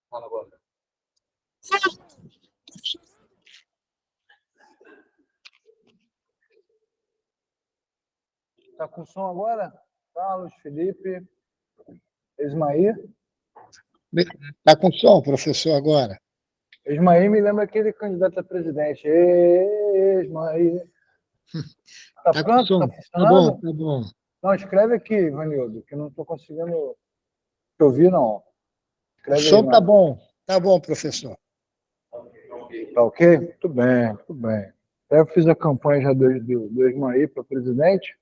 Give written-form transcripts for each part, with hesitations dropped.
Fala agora. Está com som agora? Carlos, Felipe, Ismaí. Está com som, professor, agora. Ismaí me lembra aquele candidato a presidente. Ismaí. Tá Tá pronto? som. Tá funcionando? Tá bom. Não, escreve aqui, Ivanildo, que eu não estou conseguindo te ouvir, não. O Escreve som aí, tá mano. bom, professor. Tá ok? Muito bem, muito bem. Eu fiz a campanha já do Ismaí para presidente.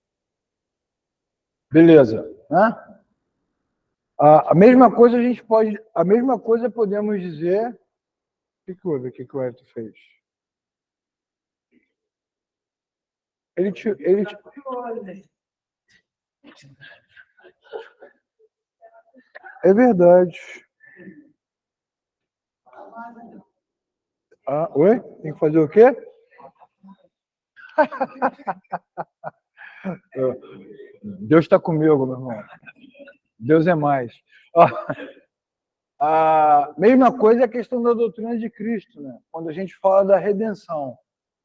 Beleza, né? A mesma coisa a gente pode, a mesma coisa podemos dizer. O que houve? O que o Everton fez? É verdade. Ah, oi? Tem que fazer o quê? Deus está comigo, meu irmão. Deus é mais. A mesma coisa é a questão da doutrina de Cristo, né? Quando a gente fala da redenção.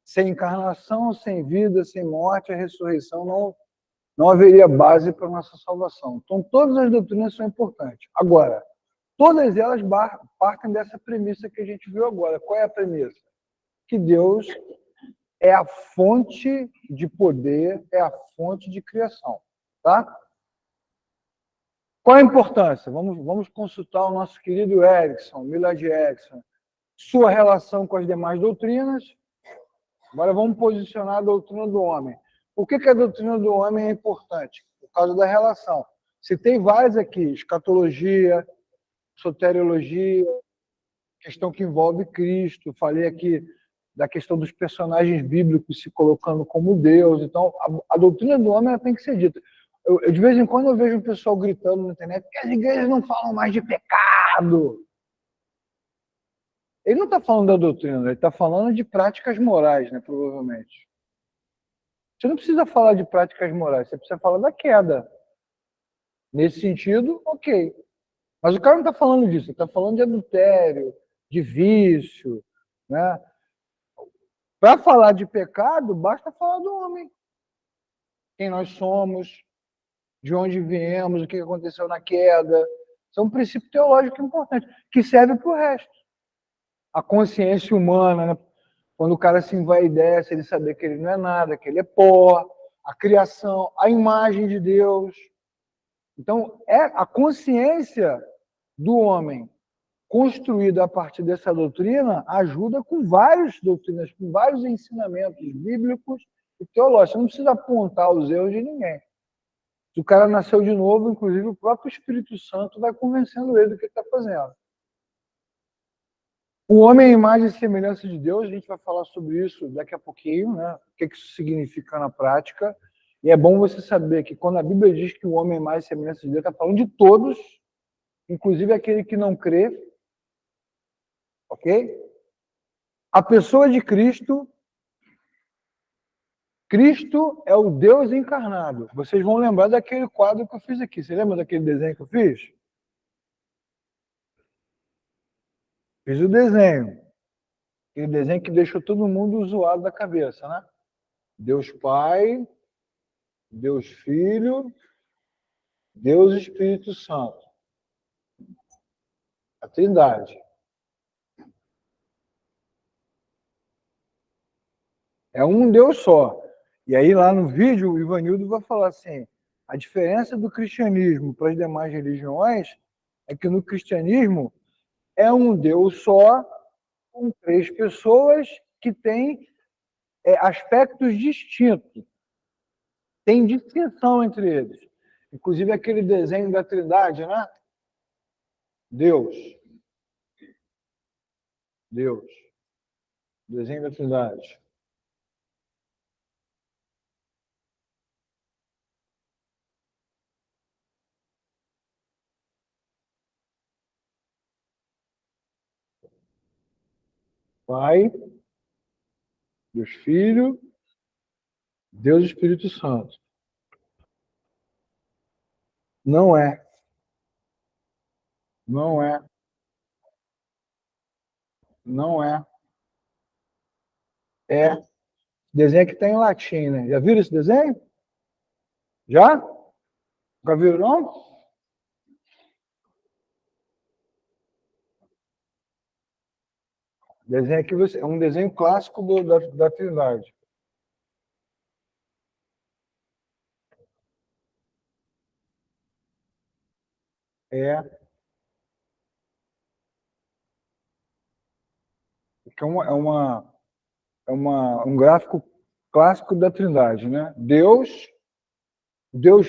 Sem encarnação, sem vida, sem morte, a ressurreição não haveria base para a nossa salvação. Então, todas as doutrinas são importantes. Agora, todas elas partem dessa premissa que a gente viu agora. Qual é a premissa? Que Deus é a fonte de poder, é a fonte de criação. Tá? Qual a importância? Vamos consultar o nosso querido Erickson, Millard Erickson. Sua relação com as demais doutrinas. Agora vamos posicionar a doutrina do homem. Por que a doutrina do homem é importante? Por causa da relação. Citei várias aqui: escatologia, soteriologia, questão que envolve Cristo. Falei aqui da questão dos personagens bíblicos se colocando como Deus. Então, a doutrina do homem ela tem que ser dita. De vez em quando eu vejo um pessoal gritando na internet que as igrejas não falam mais de pecado. Ele não está falando da doutrina, ele está falando de práticas morais, né, provavelmente. Você não precisa falar de práticas morais, você precisa falar da queda. Nesse sentido, ok. Mas o cara não está falando disso, ele está falando de adultério, de vício. Né? Para falar de pecado, basta falar do homem. Quem nós somos. de onde viemos, o que aconteceu na queda. Isso é um princípio teológico importante, que serve para o resto. A consciência humana, né? Quando o cara se envaidece, ele saber que ele não é nada, que ele é pó, a criação, a imagem de Deus. Então, a consciência do homem construída a partir dessa doutrina ajuda com várias doutrinas, com vários ensinamentos bíblicos e teológicos. Você não precisa apontar os erros de ninguém. Se o cara nasceu de novo, inclusive o próprio Espírito Santo vai convencendo ele do que ele está fazendo. O homem é a imagem e semelhança de Deus, a gente vai falar sobre isso daqui a pouquinho, né? O que isso significa na prática. E é bom você saber que quando a Bíblia diz que o homem é a imagem e semelhança de Deus, está falando de todos, inclusive aquele que não crê. Ok? A pessoa de Cristo, Cristo é o Deus encarnado. Vocês vão lembrar daquele quadro que eu fiz aqui. Você lembra daquele desenho que eu fiz? Fiz o desenho. Aquele desenho que deixou todo mundo zoado da cabeça, né? Deus Pai, Deus Filho, Deus Espírito Santo. A Trindade. É um Deus só. E aí lá no vídeo o Ivanildo vai falar assim, a diferença do cristianismo para as demais religiões é que no cristianismo é um Deus só, com 3 pessoas que têm aspectos distintos. Tem distinção entre eles. Inclusive aquele desenho da Trindade, né? Deus. Deus. Desenho da Trindade. Pai, Deus Filho, Deus Espírito Santo. Não é. Não é. Não é. É. Desenho que está em latim, né? Já viram esse desenho? Já? Nunca viram, não? Desenho aqui é um desenho clássico da Trindade. É um gráfico clássico da Trindade, né? Deus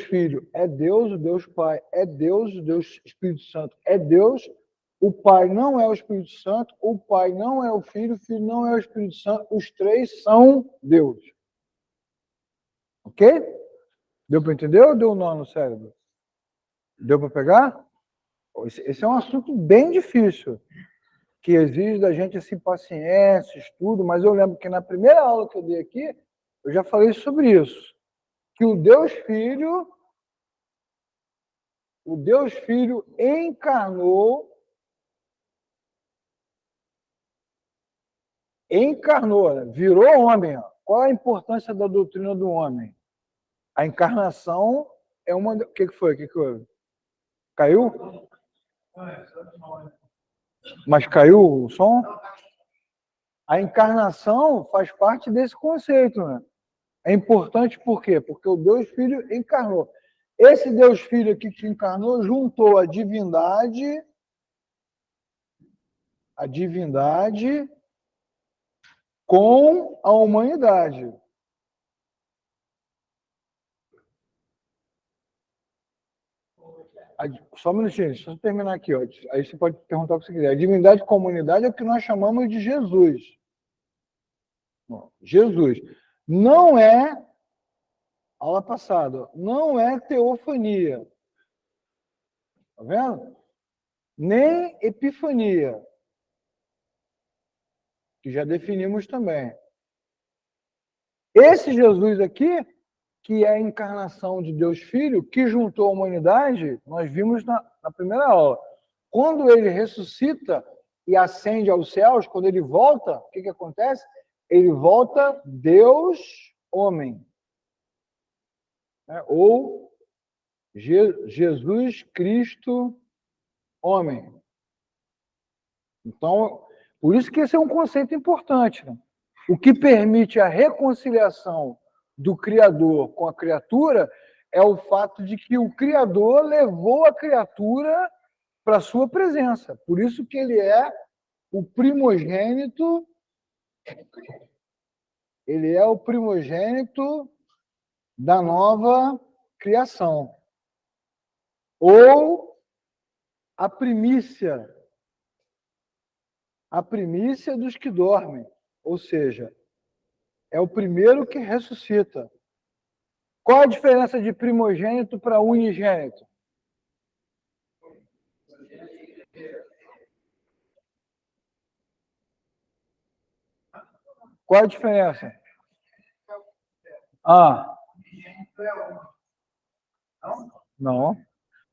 Filho é Deus, o Deus Pai é Deus, o Deus Espírito Santo é Deus, o Pai não é o Espírito Santo, o Pai não é o Filho não é o Espírito Santo, os 3 são Deus. Ok? Deu para entender ou deu um nó no cérebro? Deu para pegar? Esse é um assunto bem difícil, que exige da gente assim, paciência, estudo, mas eu lembro que na primeira aula que eu dei aqui, eu já falei sobre isso, que o Deus Filho encarnou, né? Virou homem. Ó. Qual a importância da doutrina do homem? A encarnação é uma... O que foi? O que houve? Caiu? Mas caiu o som? A encarnação faz parte desse conceito, né? É importante por quê? Porque o Deus Filho encarnou. Esse Deus Filho aqui que encarnou juntou a divindade com a humanidade. Só um minutinho, deixa eu terminar aqui. Ó. Aí você pode perguntar o que você quiser. A divindade com a humanidade é o que nós chamamos de Jesus. Jesus. Não é, aula passada, não é teofania. Tá vendo? Nem epifania, que já definimos também. Esse Jesus aqui, que é a encarnação de Deus Filho, que juntou a humanidade, nós vimos na primeira aula. Quando ele ressuscita e ascende aos céus, quando ele volta, o que acontece? Ele volta Deus homem. Ou Jesus Cristo, homem. Então, por isso que esse é um conceito importante, né? O que permite a reconciliação do Criador com a criatura é o fato de que o Criador levou a criatura para a sua presença. Por isso que ele é o primogênito, da nova criação. Ou a primícia dos que dormem. Ou seja, é o primeiro que ressuscita. Qual a diferença de primogênito para unigênito? Qual a diferença? Não.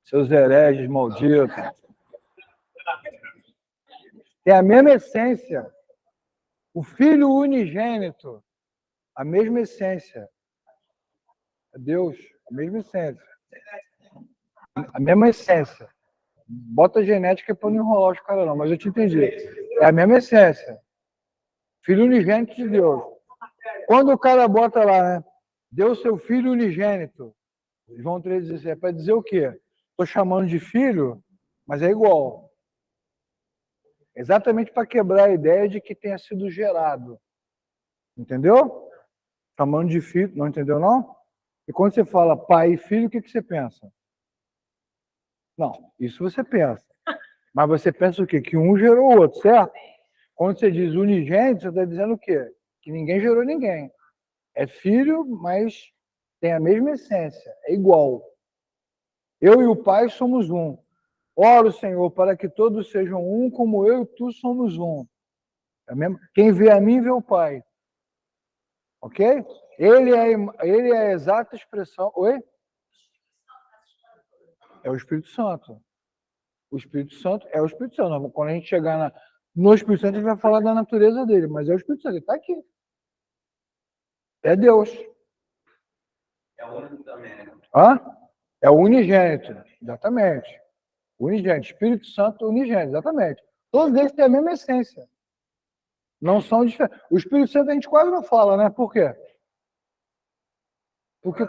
Seus hereges malditos. Tem a mesma essência. O Filho unigênito, a mesma essência. Deus, a mesma essência. A mesma essência. Bota genética para não enrolar os caras, não, mas eu te entendi. É a mesma essência. Filho unigênito de Deus. Quando o cara bota lá, né? Deu seu filho unigênito. João 3,16. É para dizer o quê? Estou chamando de filho, mas é igual. Exatamente para quebrar a ideia de que tenha sido gerado. Entendeu? Chamando de filho. Não entendeu, não? E quando você fala pai e filho, o que você pensa? Não, isso você pensa. Mas você pensa o quê? Que um gerou o outro, certo? Quando você diz unigênito, você está dizendo o quê? Que ninguém gerou ninguém. É filho, mas tem a mesma essência, é igual. Eu e o Pai somos um. Oro, Senhor, para que todos sejam um, como eu e tu somos um. É mesmo? Quem vê a mim, vê o Pai. Ok? Ele é a exata expressão... Oi? É o Espírito Santo. O Espírito Santo é o Espírito Santo. Quando a gente chegar no Espírito Santo, a gente vai falar da natureza dele, mas é o Espírito Santo, ele está aqui. É Deus. É o único também, né? É o unigênito, exatamente. Unigênito, Espírito Santo unigênito, exatamente. Todos eles têm a mesma essência. Não são diferentes. O Espírito Santo a gente quase não fala, né? Por quê? Porque...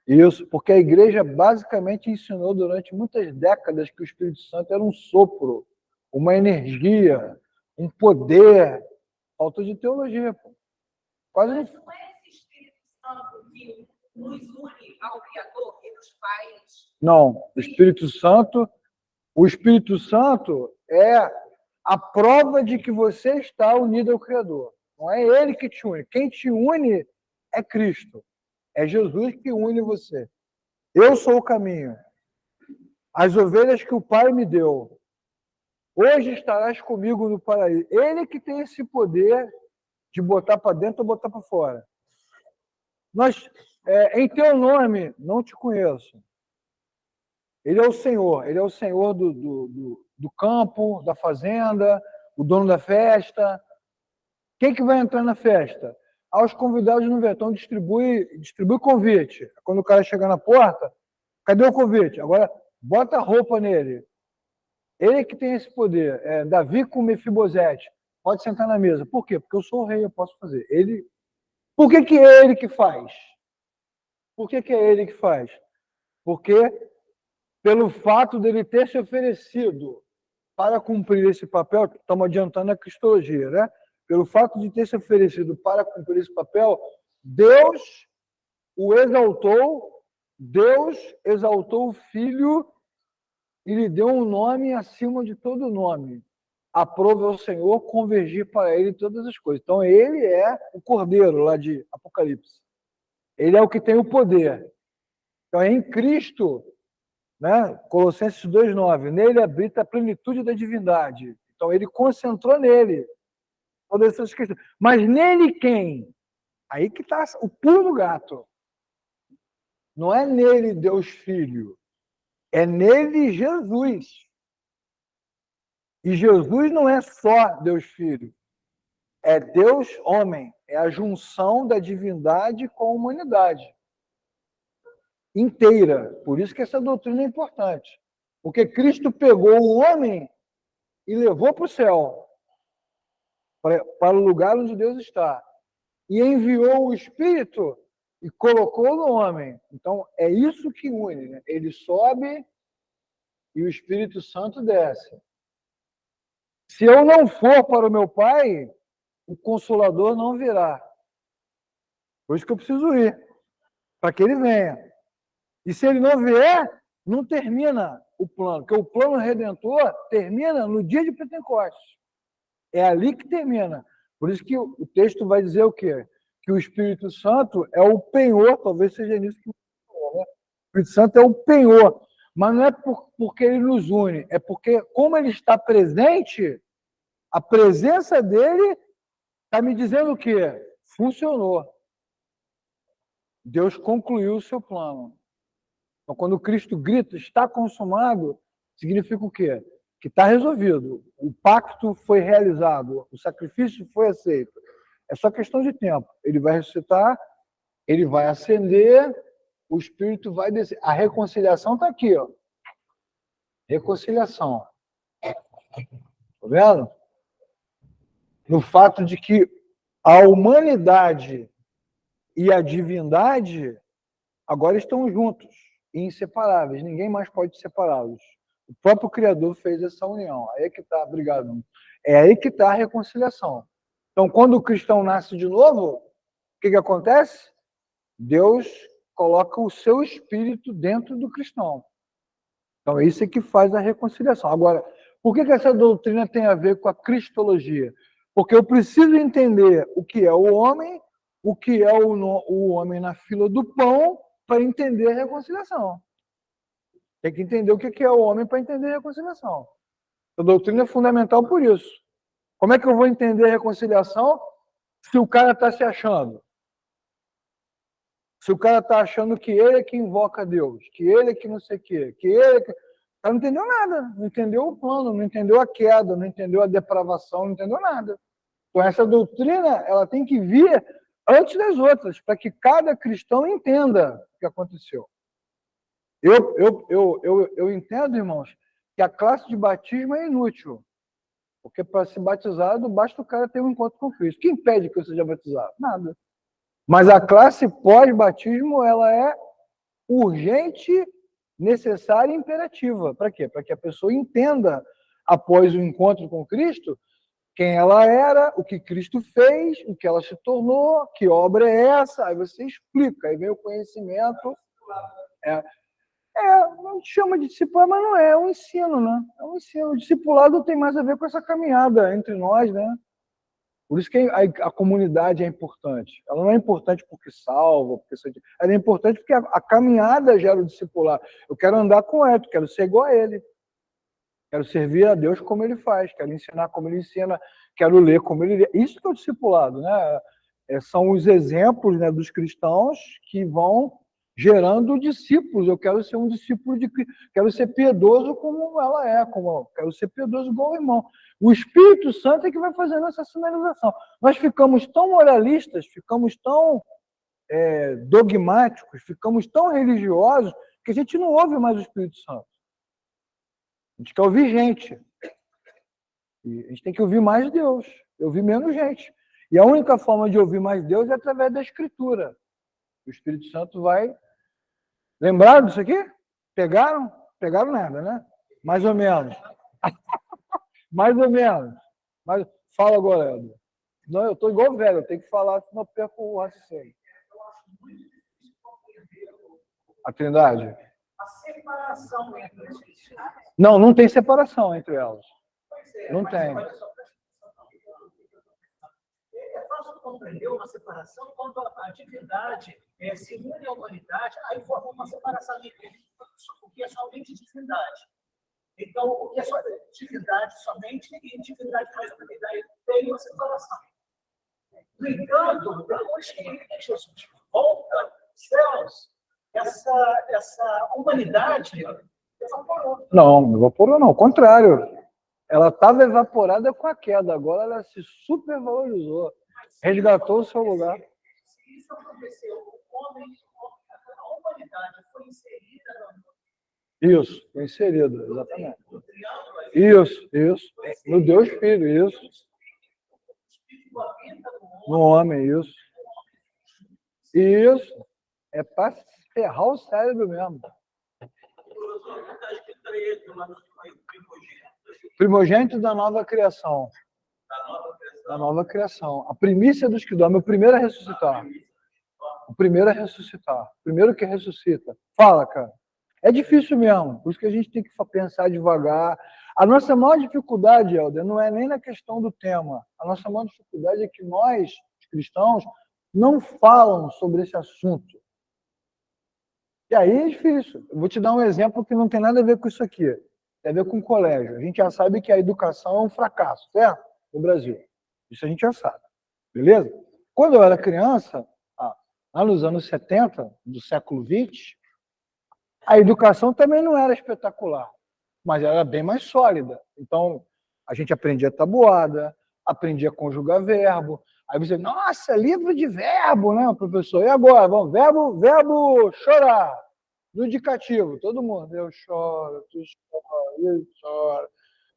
Isso, porque a igreja basicamente ensinou durante muitas décadas que o Espírito Santo era um sopro, uma energia, um poder. Falta de teologia, pô. Quase Mas não é esse Espírito Santo que nos une ao Criador, que nos faz... Não, o Espírito Santo é a prova de que você está unido ao Criador. Não é ele que te une. Quem te une é Cristo. É Jesus que une você. Eu sou o caminho. As ovelhas que o Pai me deu. Hoje estarás comigo no paraíso. Ele que tem esse poder de botar para dentro ou botar para fora. Em teu nome, não te conheço. Ele é o Senhor do campo, da fazenda, o dono da festa. Quem que vai entrar na festa? Aos convidados no Vetão, distribui convite. Quando o cara chegar na porta, cadê o convite? Agora, bota a roupa nele. Ele que tem esse poder. Davi com Mefibosete. Pode sentar na mesa. Por quê? Porque eu sou o rei, eu posso fazer. Por que é ele que faz? Por que é ele que faz? Porque, pelo fato dele ter se oferecido para cumprir esse papel, estamos adiantando a cristologia, né? Pelo fato de ter se oferecido para cumprir esse papel, Deus o exaltou, Deus exaltou o Filho e lhe deu um nome acima de todo nome. Aprove ao Senhor convergir para ele todas as coisas. Então, ele é o Cordeiro lá de Apocalipse. Ele é o que tem o poder. Então, é em Cristo, né? Colossenses 2,9, nele habita a plenitude da divindade. Então, ele concentrou nele todas essas questões. Mas nele quem? Aí que está o pulo do gato. Não é nele Deus Filho. É nele Jesus. E Jesus não é só Deus Filho. É Deus homem. É a junção da divindade com a humanidade. inteira. Por isso que essa doutrina é importante. Porque Cristo pegou o homem e levou para o céu, para o lugar onde Deus está. E enviou o Espírito e colocou no homem. Então, é isso que une. Né? Ele sobe e o Espírito Santo desce. Se eu não for para o meu Pai, o Consolador não virá. Por isso que eu preciso ir, para que ele venha. E se ele não vier, não termina o plano, porque o plano redentor termina no dia de Pentecostes. É ali que termina. Por isso que o texto vai dizer o quê? Que o Espírito Santo é o penhor, talvez seja nisso que falou, né? O Espírito Santo é o penhor, mas não é porque ele nos une, é porque, como ele está presente, a presença dele está me dizendo o quê? Funcionou. Deus concluiu o seu plano. Então, quando Cristo grita, está consumado, significa o quê? Que está resolvido. O pacto foi realizado, o sacrifício foi aceito. É só questão de tempo. Ele vai ressuscitar, ele vai ascender, o Espírito vai descer. A reconciliação está aqui, ó. Reconciliação. Tá vendo? No fato de que a humanidade e a divindade agora estão juntos e inseparáveis. Ninguém mais pode separá-los. O próprio Criador fez essa união. Aí é que está, obrigado. É aí que está a reconciliação. Então, quando o cristão nasce de novo, o que acontece? Deus coloca o seu espírito dentro do cristão. Então, é isso que faz a reconciliação. Agora, por que essa doutrina tem a ver com a cristologia? Porque eu preciso entender o que é o homem, o que é o homem na fila do pão, para entender a reconciliação. Tem que entender o que é o homem para entender a reconciliação. A doutrina é fundamental por isso. Como é que eu vou entender a reconciliação se o cara está se achando? Se o cara está achando que ele é que invoca Deus, que ele é que não sei o quê, que ele é que... Ele não entendeu nada, não entendeu o plano, não entendeu a queda, não entendeu a depravação, não entendeu nada. Então essa doutrina ela tem que vir antes das outras, para que cada cristão entenda o que aconteceu. Eu entendo, irmãos, que a classe de batismo é inútil. Porque para ser batizado, basta o cara ter um encontro com Cristo. O que impede que eu seja batizado? Nada. Mas a classe pós-batismo, ela é urgente, necessária e imperativa. Para quê? Para que a pessoa entenda, após o encontro com Cristo, quem ela era, o que Cristo fez, o que ela se tornou, que obra é essa. Aí você explica, aí vem o conhecimento. A gente chama de discipulado, mas não é, é um ensino, né? É um ensino. O discipulado tem mais a ver com essa caminhada entre nós, né? Por isso que a comunidade é importante. Ela não é importante porque salva, ela é importante porque a caminhada gera o discipulado. Eu quero andar com ele, quero ser igual a ele. Quero servir a Deus como ele faz, quero ensinar como ele ensina, quero ler como ele lê. Isso que é o discipulado, né? São os exemplos, né, dos cristãos que vão gerando discípulos. Eu quero ser um discípulo de Cristo, quero ser piedoso como ela é, quero ser piedoso igual o irmão. O Espírito Santo é que vai fazendo essa sinalização. Nós ficamos tão moralistas, ficamos tão dogmáticos, ficamos tão religiosos, que a gente não ouve mais o Espírito Santo. A gente quer ouvir gente. E a gente tem que ouvir mais Deus, ouvir menos gente. E a única forma de ouvir mais Deus é através da Escritura. O Espírito Santo vai... Lembraram disso aqui? Pegaram? Pegaram nada, né? Mais ou menos. Mais ou menos. Mas fala agora, Edson. Não, eu estou igual velho, eu tenho que falar, senão eu perco o raciocínio. A Trindade? A separação entre os cristãos. Não tem separação entre elas. Não tem. É fácil compreender uma separação quando a divindade se une à humanidade, aí forma uma separação entre o que é somente divindade. Então, o que é só divindade somente e divindade mais humanidade tem uma separação. No entanto, depois que Jesus volta aos céus, essa humanidade evaporou. Não evaporou não, ao contrário. Ela estava evaporada com a queda, agora ela se supervalorizou, resgatou o seu lugar. Se isso aconteceu, a humanidade foi foi inserida Isso, foi inserido, exatamente. no triângulo aí. Isso. No Deus Filho, isso. O Espírito habita no homem. No homem, isso. Isso. É para ferrar o cérebro mesmo. Professor, não está escrito aí do lado que foi primogênito. Primogênito da nova criação. Da nova criação. Da nova criação. A primícia dos que dormem, o primeiro a ressuscitar. O primeiro a ressuscitar. O primeiro que ressuscita. Fala, cara. É difícil mesmo. Por isso que a gente tem que pensar devagar. A nossa maior dificuldade, Helder, não é nem na questão do tema. A nossa maior dificuldade é que nós, cristãos, não falam sobre esse assunto. E aí é difícil. Eu vou te dar um exemplo que não tem nada a ver com isso aqui. Tem a ver com o colégio. A gente já sabe que a educação é um fracasso, certo? No Brasil. Isso a gente já sabe. Beleza? Quando eu era criança, lá nos anos 70, do século XX, a educação também não era espetacular, mas era bem mais sólida. Então, a gente aprendia tabuada, aprendia a conjugar verbo. Aí você, nossa, livro de verbo, né, professor? E agora? Bom, verbo chorar. No indicativo, todo mundo. Eu choro, tu chora, eu choro.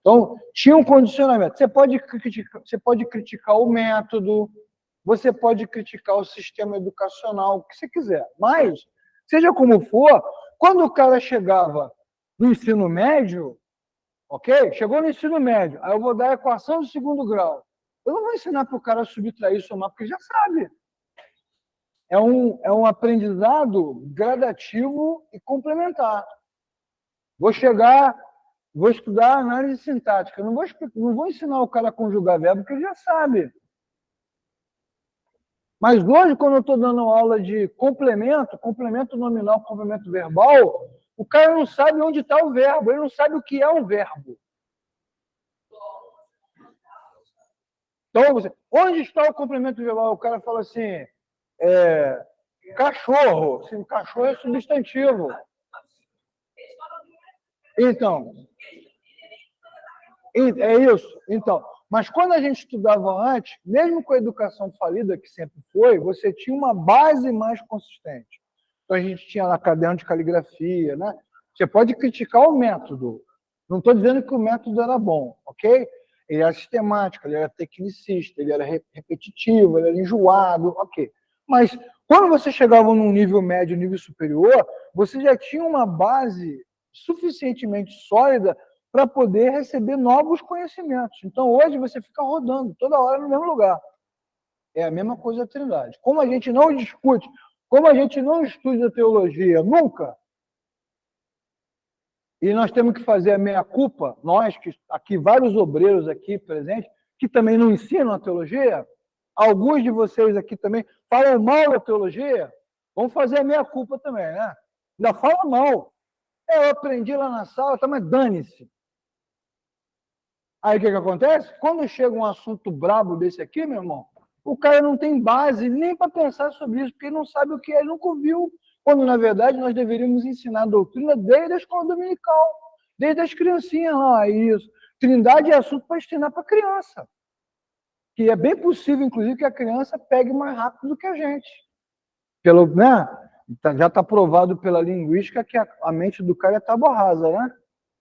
Então, tinha um condicionamento. Você pode criticar o método, você pode criticar o sistema educacional, o que você quiser. Mas, seja como for, quando o cara chegava no ensino médio, ok? Chegou no ensino médio, aí eu vou dar a equação do segundo grau. Eu não vou ensinar para o cara a subtrair e somar, porque ele já sabe. É um aprendizado gradativo e complementar. Vou estudar análise sintática. Não vou ensinar o cara a conjugar verbo, porque ele já sabe. Mas hoje, quando eu estou dando aula de complemento nominal, complemento verbal, o cara não sabe onde está o verbo, ele não sabe o que é um verbo. Então, onde está o complemento verbal? O cara fala assim, cachorro. Assim, cachorro é substantivo. Então, é isso. Então, mas quando a gente estudava antes, mesmo com a educação falida, que sempre foi, você tinha uma base mais consistente. Então, a gente tinha lá caderno de caligrafia, né? Você pode criticar o método. Não estou dizendo que o método era bom, ok? Ele era sistemático, ele era tecnicista, ele era repetitivo, ele era enjoado, ok. Mas quando você chegava num nível médio, nível superior, você já tinha uma base suficientemente sólida para poder receber novos conhecimentos. Então, hoje, você fica rodando toda hora no mesmo lugar. É a mesma coisa da Trindade. Como a gente não discute, como a gente não estuda teologia nunca, e nós temos que fazer a meia-culpa, nós, que aqui, vários obreiros aqui presentes, que também não ensinam a teologia, alguns de vocês aqui também falam mal da teologia, vamos fazer a meia-culpa também, né? Ainda fala mal. Eu aprendi lá na sala, tá, mas dane-se. Aí o que acontece? Quando chega um assunto brabo desse aqui, meu irmão, o cara não tem base nem para pensar sobre isso, porque ele não sabe o que é, ele nunca ouviu. Quando, na verdade, nós deveríamos ensinar a doutrina desde a escola dominical, desde as criancinhas lá, isso. Trindade é assunto para ensinar para criança. Que é bem possível, inclusive, que a criança pegue mais rápido do que a gente. Já está provado pela linguística que a mente do cara é tábua rasa, né?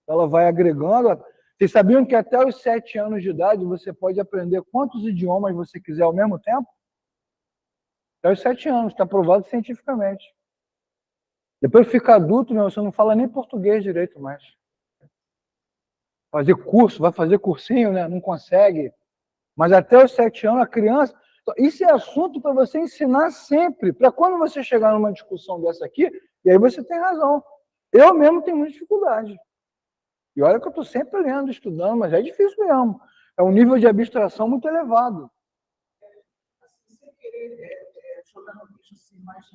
Ela vai agregando. Vocês sabiam que até os 7 anos de idade você pode aprender quantos idiomas você quiser ao mesmo tempo? Até os 7 anos, está provado cientificamente. Depois fica adulto, você não fala nem português direito mais. Fazer curso, vai fazer cursinho, né? Não consegue. Mas até os 7 anos, a criança... Isso é assunto para você ensinar sempre, para quando você chegar numa discussão dessa aqui, e aí você tem razão. Eu mesmo tenho muita dificuldade. E olha que eu estou sempre lendo, estudando, mas é difícil mesmo. É um nível de abstração muito elevado. Assim, sem querer jogar no bicho assim, mais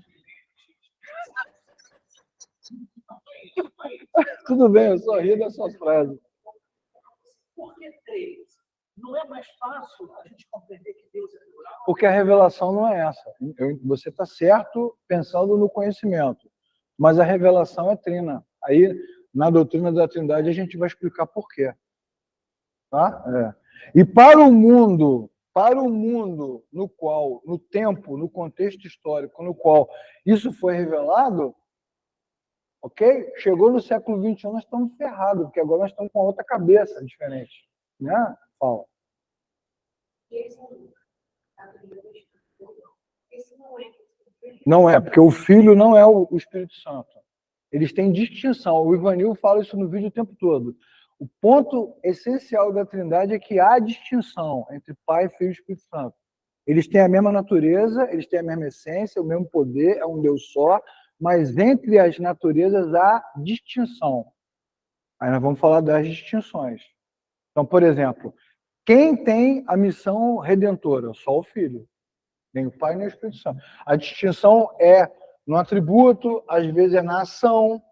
Tudo bem, eu só rio das suas frases. Por que 3? Não é mais fácil a gente compreender que Deus é plural? Porque a revelação não é essa. Você está certo pensando no conhecimento, mas a revelação é trina. Aí, na doutrina da Trindade, a gente vai explicar por quê. Tá? E para o mundo no qual, no tempo, no contexto histórico no qual isso foi revelado, Ok? Chegou no século XXI, nós estamos ferrados, porque agora nós estamos com outra cabeça diferente. Né, Paulo? Não é, porque o Filho não é o Espírito Santo. Eles têm distinção. O Ivanil fala isso no vídeo o tempo todo. O ponto essencial da Trindade é que há distinção entre Pai, Filho e Espírito Santo. Eles têm a mesma natureza, eles têm a mesma essência, o mesmo poder, é um Deus só, mas entre as naturezas há distinção. Aí nós vamos falar das distinções. Então, por exemplo, quem tem a missão redentora? Só o Filho. Nem o Pai, nem o Espírito Santo. A distinção é no atributo, às vezes é na ação,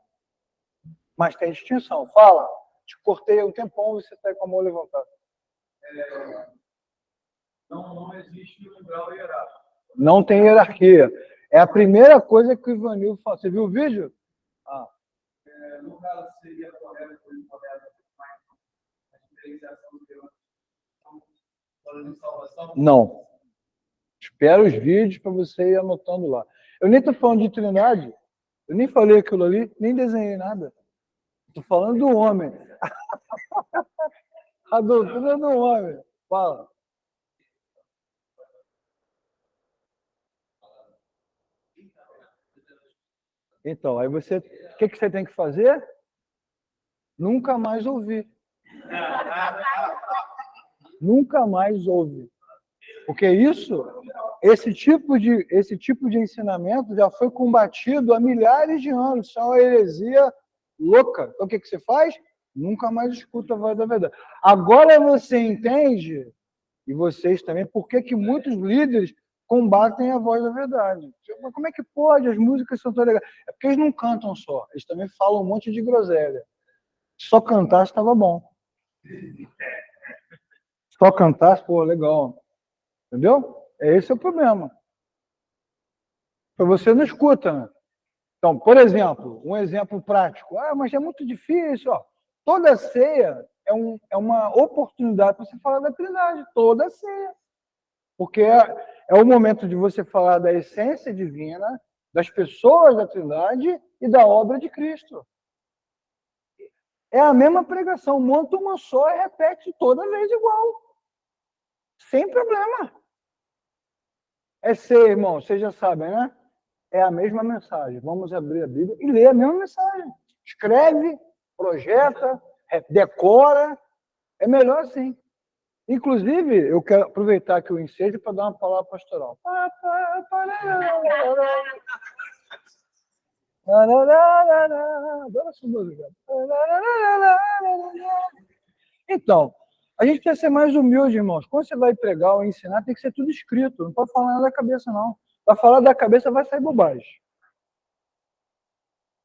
mas tem distinção. Fala, te cortei um tempão e você está com a mão levantada. Não existe um grau hierárquico. Não tem hierarquia. É a primeira coisa que o Ivanil fala. Você viu o vídeo? No caso, seria correto ou incorreto a diferenciação de salvação? Não. Espera os vídeos para você ir anotando lá. Eu nem estou falando de Trindade. Eu nem falei aquilo ali, nem desenhei nada. Estou falando do homem. A doutrina do homem. Fala. Então, aí você... O que você tem que fazer? Nunca mais ouvir. Nunca mais ouve. Porque esse tipo de ensinamento já foi combatido há milhares de anos. Isso é uma heresia louca. Então, o que você faz? Nunca mais escuta a voz da verdade. Agora você entende, e vocês também, por que muitos líderes combatem a voz da verdade. Mas como é que pode? As músicas são tão legais. É porque eles não cantam só. Eles também falam um monte de groselha. Só cantar estava bom. Só cantar, pô, legal. Entendeu? Esse é o problema. Você não escuta, né? Então, por exemplo, um exemplo prático. Mas é muito difícil. Ó. Toda ceia é uma oportunidade para você falar da Trindade. Toda ceia. Porque é o momento de você falar da essência divina, das pessoas da Trindade e da obra de Cristo. É a mesma pregação. Monta uma só e repete toda vez igual. Sem problema. É ceia, irmão. Vocês já sabem, né? É a mesma mensagem. Vamos abrir a Bíblia e ler a mesma mensagem. Escreve, projeta, decora. É melhor assim. Inclusive, eu quero aproveitar aqui o ensejo para dar uma palavra pastoral. Então, a gente precisa ser mais humilde, irmãos. Quando você vai pregar ou ensinar, tem que ser tudo escrito. Não pode falar nada da cabeça, não. Para falar da cabeça vai sair bobagem.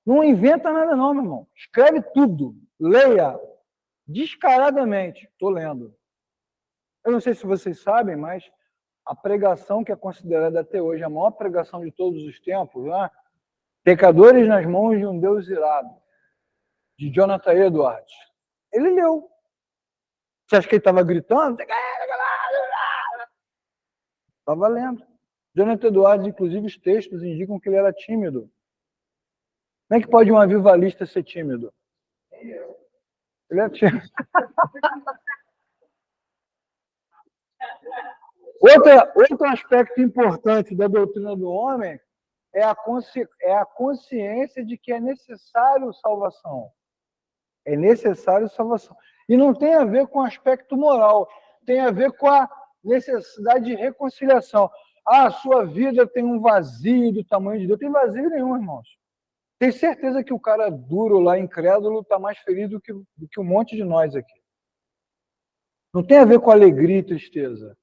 Não inventa nada não, meu irmão. Escreve tudo. Leia descaradamente. Estou lendo. Eu não sei se vocês sabem, mas a pregação que é considerada até hoje a maior pregação de todos os tempos, né? Pecadores nas mãos de um Deus irado, de Jonathan Edwards. Ele leu. Você acha que ele estava gritando? Estava lendo. Jonathan Edwards, inclusive, os textos indicam que ele era tímido. Como é que pode um avivalista ser tímido? Ele é tímido. Outro aspecto importante da doutrina do homem é a consciência de que é necessário salvação. É necessário salvação. E não tem a ver com o aspecto moral, tem a ver com a necessidade de reconciliação. A sua vida tem um vazio do tamanho de Deus. Não tem vazio nenhum, irmãos. Tem certeza que o cara duro lá, incrédulo, está mais feliz do que um monte de nós aqui. Não tem a ver com alegria e tristeza.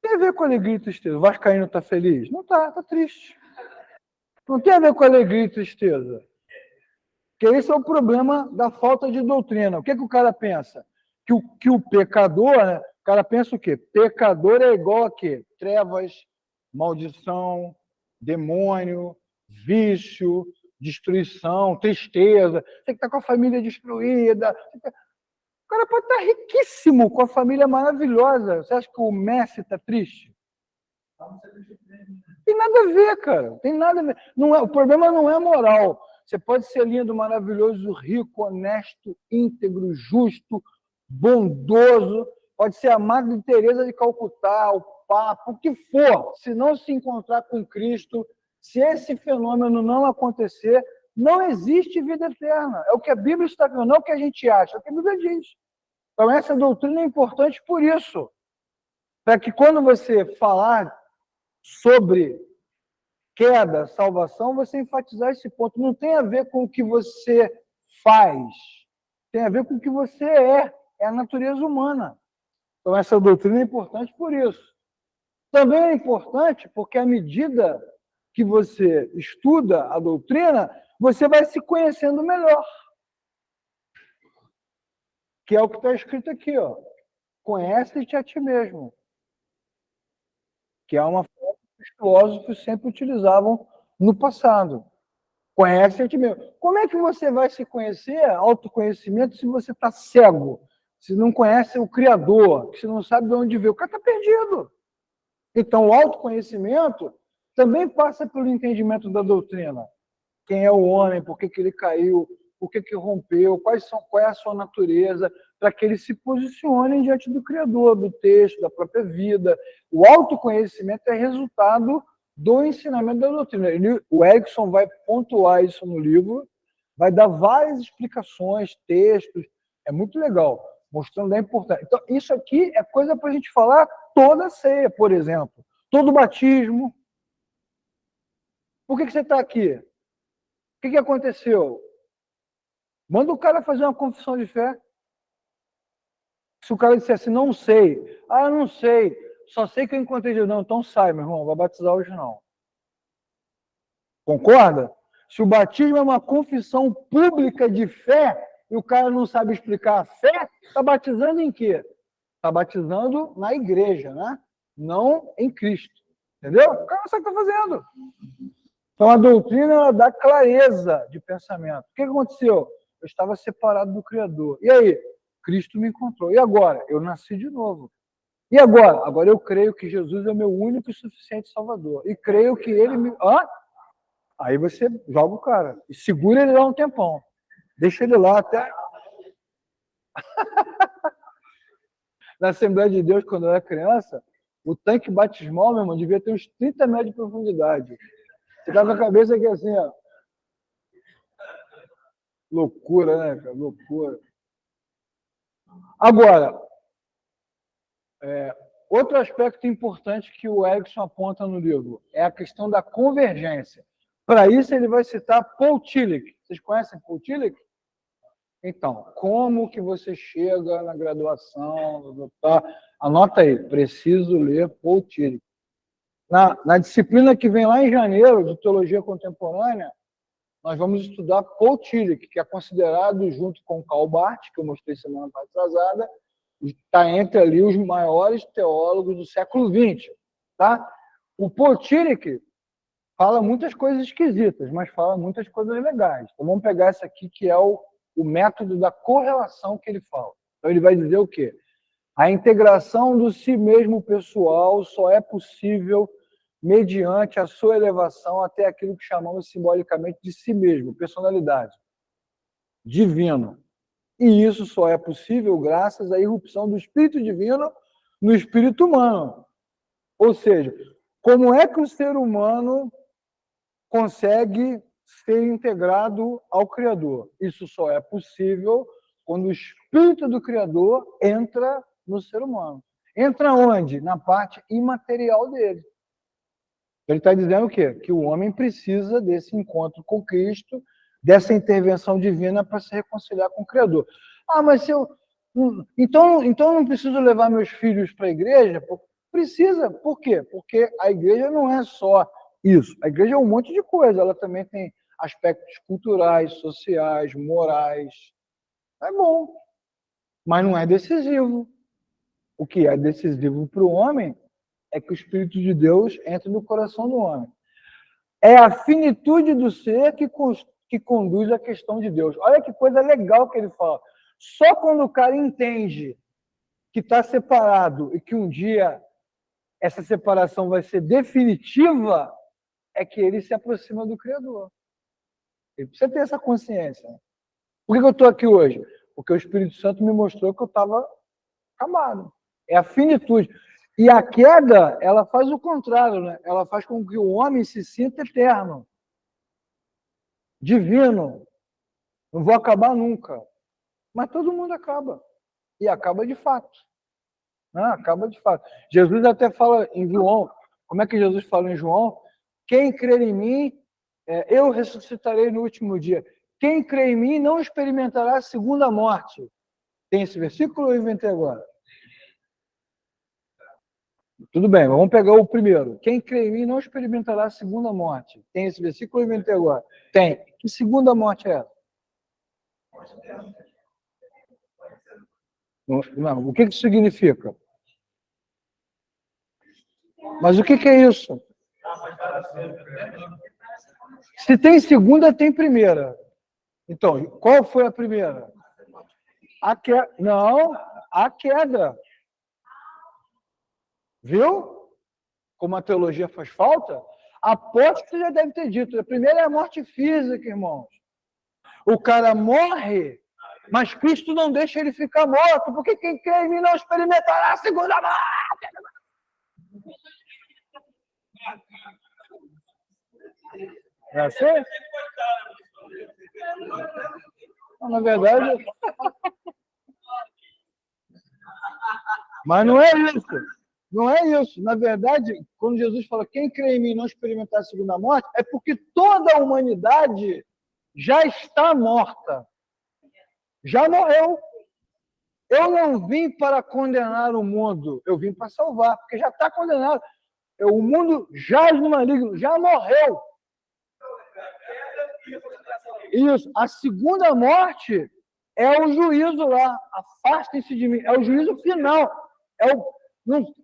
Tem a ver com alegria e tristeza. O vascaíno está feliz? Não está, está triste. Não tem a ver com alegria e tristeza. Porque esse é o problema da falta de doutrina. O que o cara pensa? Que o pecador, né? O cara pensa o quê? Pecador é igual a quê? Trevas, maldição, demônio, vício, destruição, tristeza. Você que está com a família destruída. O cara pode estar riquíssimo, com a família maravilhosa. Você acha que o Messi está triste? Tem nada a ver, cara. Tem nada a ver. Não é, o problema não é moral. Você pode ser lindo, maravilhoso, rico, honesto, íntegro, justo, bondoso. Pode ser a Madre Teresa de Calcutá, o Papa, o que for. Se não se encontrar com Cristo, se esse fenômeno não acontecer, não existe vida eterna. É o que a Bíblia está dizendo, não é o que a gente acha, é o que a Bíblia diz. Então, essa doutrina é importante por isso. Para que quando você falar sobre queda, salvação, você enfatizar esse ponto. Não tem a ver com o que você faz, tem a ver com o que você é a natureza humana. Então, essa doutrina é importante por isso. Também é importante porque, à medida que você estuda a doutrina, você vai se conhecendo melhor. Que é o que está escrito aqui, ó. Conhece-te a ti mesmo. Que é uma frase que os filósofos sempre utilizavam no passado. Conhece a ti mesmo. Como é que você vai se conhecer, autoconhecimento, se você está cego? Se não conhece o Criador, se não sabe de onde veio? O cara está perdido. Então, o autoconhecimento também passa pelo entendimento da doutrina. Quem é o homem, por que ele caiu, por que rompeu, qual é a sua natureza, para que ele se posicione diante do Criador, do texto, da própria vida. O autoconhecimento é resultado do ensinamento da doutrina. O Erickson vai pontuar isso no livro, vai dar várias explicações, textos, é muito legal, mostrando a importância. Então, isso aqui é coisa para a gente falar toda a ceia, por exemplo, todo batismo. Por que você está aqui? O que aconteceu? Manda o cara fazer uma confissão de fé. Se o cara disser assim, não sei. Ah, eu não sei. Só sei que eu encontrei Jesus. Não, então sai, meu irmão. Vai batizar hoje não. Concorda? Se o batismo é uma confissão pública de fé e o cara não sabe explicar a fé, está batizando em quê? Está batizando na igreja, né? Não em Cristo. Entendeu? O cara não sabe o que está fazendo. Então, a doutrina ela dá clareza de pensamento. O que aconteceu? Eu estava separado do Criador. E aí? Cristo me encontrou. E agora? Eu nasci de novo. E agora? Agora eu creio que Jesus é o meu único e suficiente Salvador. E creio que ele me... Aí você joga o cara. E segura ele lá um tempão. Deixa ele lá até... Na Assembleia de Deus, quando eu era criança, o tanque batismal, meu irmão, devia ter uns 30 metros de profundidade. Você tá com a cabeça aqui assim, ó. Loucura, né, cara? Loucura. Agora, outro aspecto importante que o Erickson aponta no livro é a questão da convergência. Para isso, ele vai citar Paul Tillich. Vocês conhecem Paul Tillich? Então, como que você chega na graduação? Anota aí, preciso ler Paul Tillich. Na disciplina que vem lá em janeiro, de Teologia Contemporânea, nós vamos estudar Paul Tillich, que é considerado, junto com Karl Barth, que eu mostrei semana passada, está entre ali os maiores teólogos do século XX. Tá? O Paul Tillich fala muitas coisas esquisitas, mas fala muitas coisas legais. Então vamos pegar essa aqui, que é o método da correlação que ele fala. Então ele vai dizer o quê? A integração do si mesmo pessoal só é possível mediante a sua elevação até aquilo que chamamos simbolicamente de si mesmo, personalidade, divino. E isso só é possível graças à irrupção do Espírito Divino no Espírito humano. Ou seja, como é que o ser humano consegue ser integrado ao Criador? Isso só é possível quando o Espírito do Criador entra no ser humano. Entra onde? Na parte imaterial dele. Ele está dizendo o quê? Que o homem precisa desse encontro com Cristo, dessa intervenção divina para se reconciliar com o Criador. Ah, mas se eu... Então eu não preciso levar meus filhos para a igreja? Precisa. Por quê? Porque a igreja não é só isso. A igreja é um monte de coisa. Ela também tem aspectos culturais, sociais, morais. É bom, mas não é decisivo. O que é decisivo para o homem é que o Espírito de Deus entre no coração do homem. É a finitude do ser que conduz à questão de Deus. Olha que coisa legal que ele fala. Só quando o cara entende que está separado e que um dia essa separação vai ser definitiva, é que ele se aproxima do Criador. Ele precisa ter essa consciência. Por que eu estou aqui hoje? Porque o Espírito Santo me mostrou que eu estava acabado. É a finitude. E a queda, ela faz o contrário, né? Ela faz com que o homem se sinta eterno, divino. Não vou acabar nunca. Mas todo mundo acaba. E acaba de fato. Acaba de fato. Jesus até fala em João, como é que Jesus fala em João? Quem crer em mim, eu ressuscitarei no último dia. Quem crê em mim não experimentará a segunda morte. Tem esse versículo ou eu inventei agora? Tudo bem, vamos pegar o primeiro. Quem crê em mim não experimentará a segunda morte. Tem esse versículo ou eu inventei agora? Tem. Que segunda morte é essa? Não, o que isso significa? Mas o que é isso? Se tem segunda, tem primeira. Então, qual foi a primeira? Não, a queda. Viu? Como a teologia faz falta? Aposto que você já deve ter dito. A primeira é a morte física, irmãos. O cara morre, mas Cristo não deixa ele ficar morto, porque quem crê em mim não experimentará a segunda morte. É assim? Na verdade... Mas não é isso. Não é isso. Na verdade, quando Jesus fala quem crê em mim não experimentar a segunda morte, é porque toda a humanidade já está morta. Já morreu. Eu não vim para condenar o mundo, eu vim para salvar, porque já está condenado. O mundo jaz no maligno, já morreu. Isso. A segunda morte é o juízo lá. Afastem-se de mim. É o juízo final.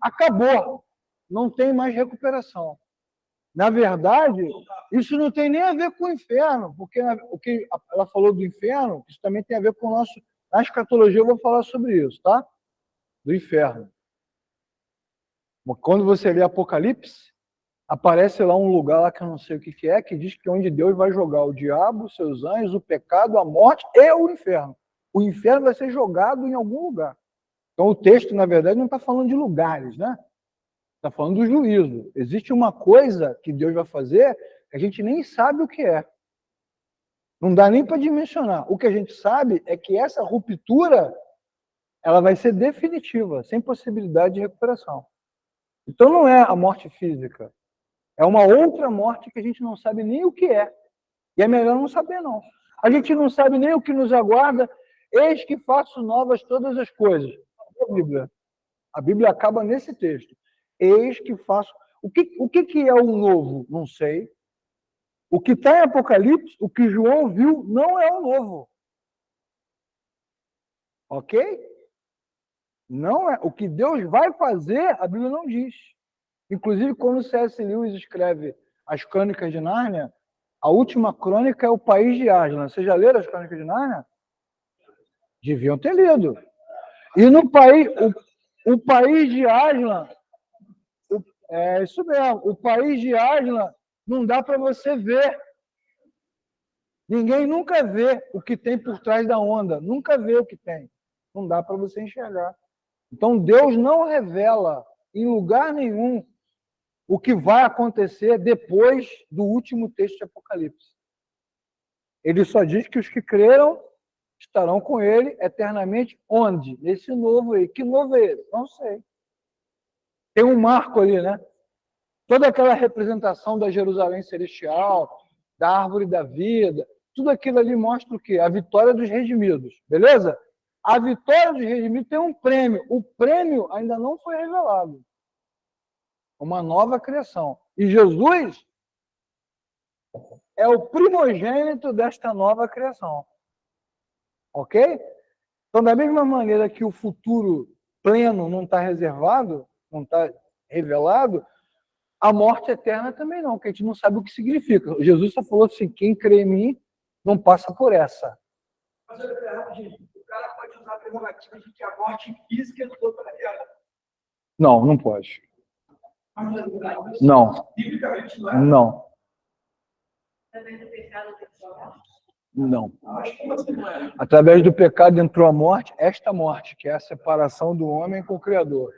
Acabou. Não tem mais recuperação. Na verdade, isso não tem nem a ver com o inferno, porque o que ela falou do inferno, isso também tem a ver com o nosso... Na escatologia eu vou falar sobre isso, tá? Do inferno. Quando você lê Apocalipse, aparece lá um lugar lá que eu não sei o que é, que diz que é onde Deus vai jogar o diabo, seus anjos, o pecado, a morte e o inferno. O inferno vai ser jogado em algum lugar. Então o texto, na verdade, não está falando de lugares, né? Está falando do juízo. Existe uma coisa que Deus vai fazer que a gente nem sabe o que é. Não dá nem para dimensionar. O que a gente sabe é que essa ruptura ela vai ser definitiva, sem possibilidade de recuperação. Então não é a morte física. É uma outra morte que a gente não sabe nem o que é. E é melhor não saber, não. A gente não sabe nem o que nos aguarda. Eis que faço novas todas as coisas. A Bíblia acaba nesse texto. Eis que faço... O que é o novo? Não sei. O que está em Apocalipse, o que João viu, não é o novo. Ok? Não é. O que Deus vai fazer, a Bíblia não diz. Inclusive, quando C.S. Lewis escreve as Crônicas de Nárnia, a última crônica é o País de Aslan. Vocês já leram as Crônicas de Nárnia? Deviam ter lido. E no país, o País de Aslan, é isso mesmo, o País de Aslan não dá para você ver. Ninguém nunca vê o que tem por trás da onda. Nunca vê o que tem. Não dá para você enxergar. Então, Deus não revela em lugar nenhum o que vai acontecer depois do último texto de Apocalipse. Ele só diz que os que creram estarão com ele eternamente. Onde? Nesse novo aí. Que novo é esse? Não sei. Tem um marco ali, né? Toda aquela representação da Jerusalém celestial, da árvore da vida, tudo aquilo ali mostra o quê? A vitória dos redimidos. Beleza? A vitória dos redimidos tem um prêmio. O prêmio ainda não foi revelado. Uma nova criação. E Jesus é o primogênito desta nova criação. Ok? Então, da mesma maneira que o futuro pleno não está reservado, não está revelado, a morte eterna também não, que a gente não sabe o que significa. Jesus só falou assim, quem crê em mim não passa por essa. Mas, rapidinho, o cara pode usar a prerrogativa de que a morte física é do doutor. Não, não pode. Não, Biblicamente não é. não, Também do pecado tem que jogar. não. Mas como assim não é? Através do pecado entrou a morte, esta morte, que é a separação do homem com o Criador.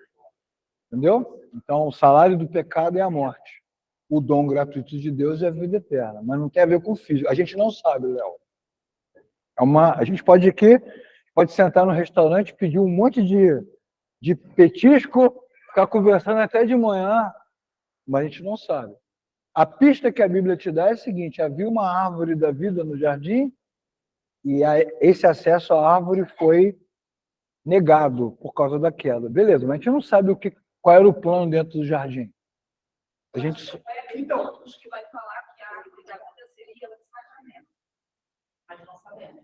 Entendeu? Então, o salário do pecado é a morte. O dom gratuito de Deus é a vida eterna, mas não tem a ver com o físico. A gente não sabe, Léo. A gente pode ir aqui, pode sentar no restaurante, pedir um monte de petisco, ficar conversando até de manhã, mas a gente não sabe. A pista que a Bíblia te dá é a seguinte: havia uma árvore da vida no jardim e esse acesso à árvore foi negado por causa da queda. Beleza, mas a gente não sabe qual era o plano dentro do jardim. A gente Então, os que vai falar que a árvore da vida seria o sacramento. Mas não sabemos.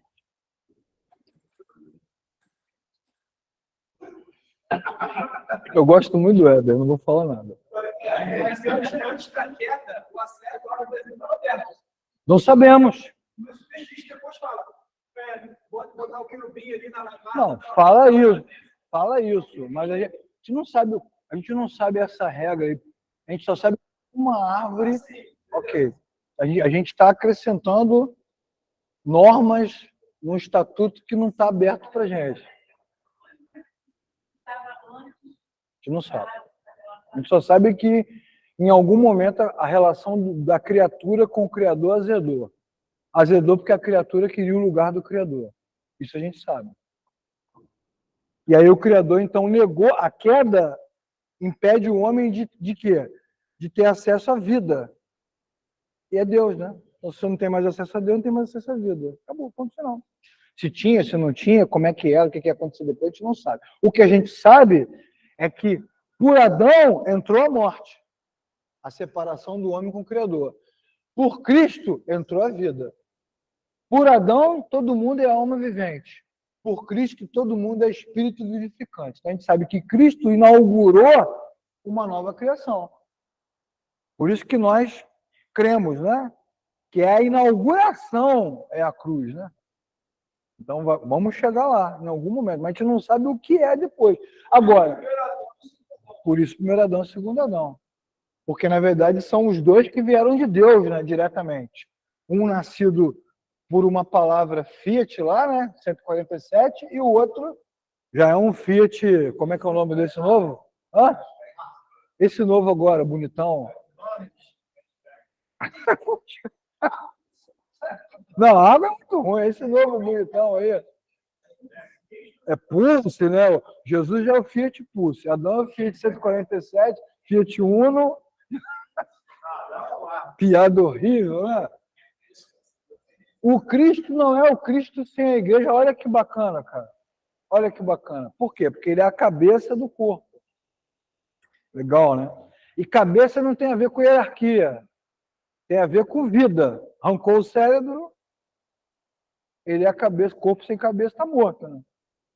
Eu gosto muito do Éder, não vou falar nada. Antes da queda, o acesso agora foi aberto. Não sabemos. Mas o texto depois fala, botar o querubim ali na lavada. Não, fala isso, mas a gente não sabe essa regra aí. A gente só sabe uma árvore. Ok. A gente está acrescentando normas num estatuto que não está aberto para a gente. A gente não sabe. A gente só sabe que, em algum momento, a relação da criatura com o Criador azedou. Azedou porque a criatura queria o lugar do Criador. Isso a gente sabe. E aí o Criador, então, negou. A queda impede o homem de quê? De ter acesso à vida. E é Deus, né? Então, se você não tem mais acesso a Deus, não tem mais acesso à vida. Acabou, ponto final. Se tinha, se não tinha, como é que era, o que ia acontecer depois, a gente não sabe. O que a gente sabe é que por Adão entrou a morte, a separação do homem com o Criador. Por Cristo entrou a vida. Por Adão, todo mundo é alma vivente. Por Cristo, todo mundo é espírito vivificante. Então, a gente sabe que Cristo inaugurou uma nova criação. Por isso que nós cremos, né? Que é a inauguração, é a cruz, né? Então, vamos chegar lá, em algum momento. Mas a gente não sabe o que é depois. Agora, por isso, primeiro Adão e segundo Adão. Porque, na verdade, são os dois que vieram de Deus, né, diretamente. Um nascido por uma palavra Fiat lá, né, 147, e o outro já é um Fiat, como é que é o nome desse novo? Hã? Esse novo agora, bonitão. Não, a água é muito ruim, esse novo bonitão aí. É Pulse, né? Jesus já é o Fiat Pulse. Adão é o Fiat 147, Fiat Uno. Piada horrível, né? O Cristo não é o Cristo sem a igreja. Olha que bacana, cara. Olha que bacana. Por quê? Porque ele é a cabeça do corpo. Legal, né? E cabeça não tem a ver com hierarquia. Tem a ver com vida. Arrancou o cérebro, ele é a cabeça. Corpo sem cabeça está morto, né?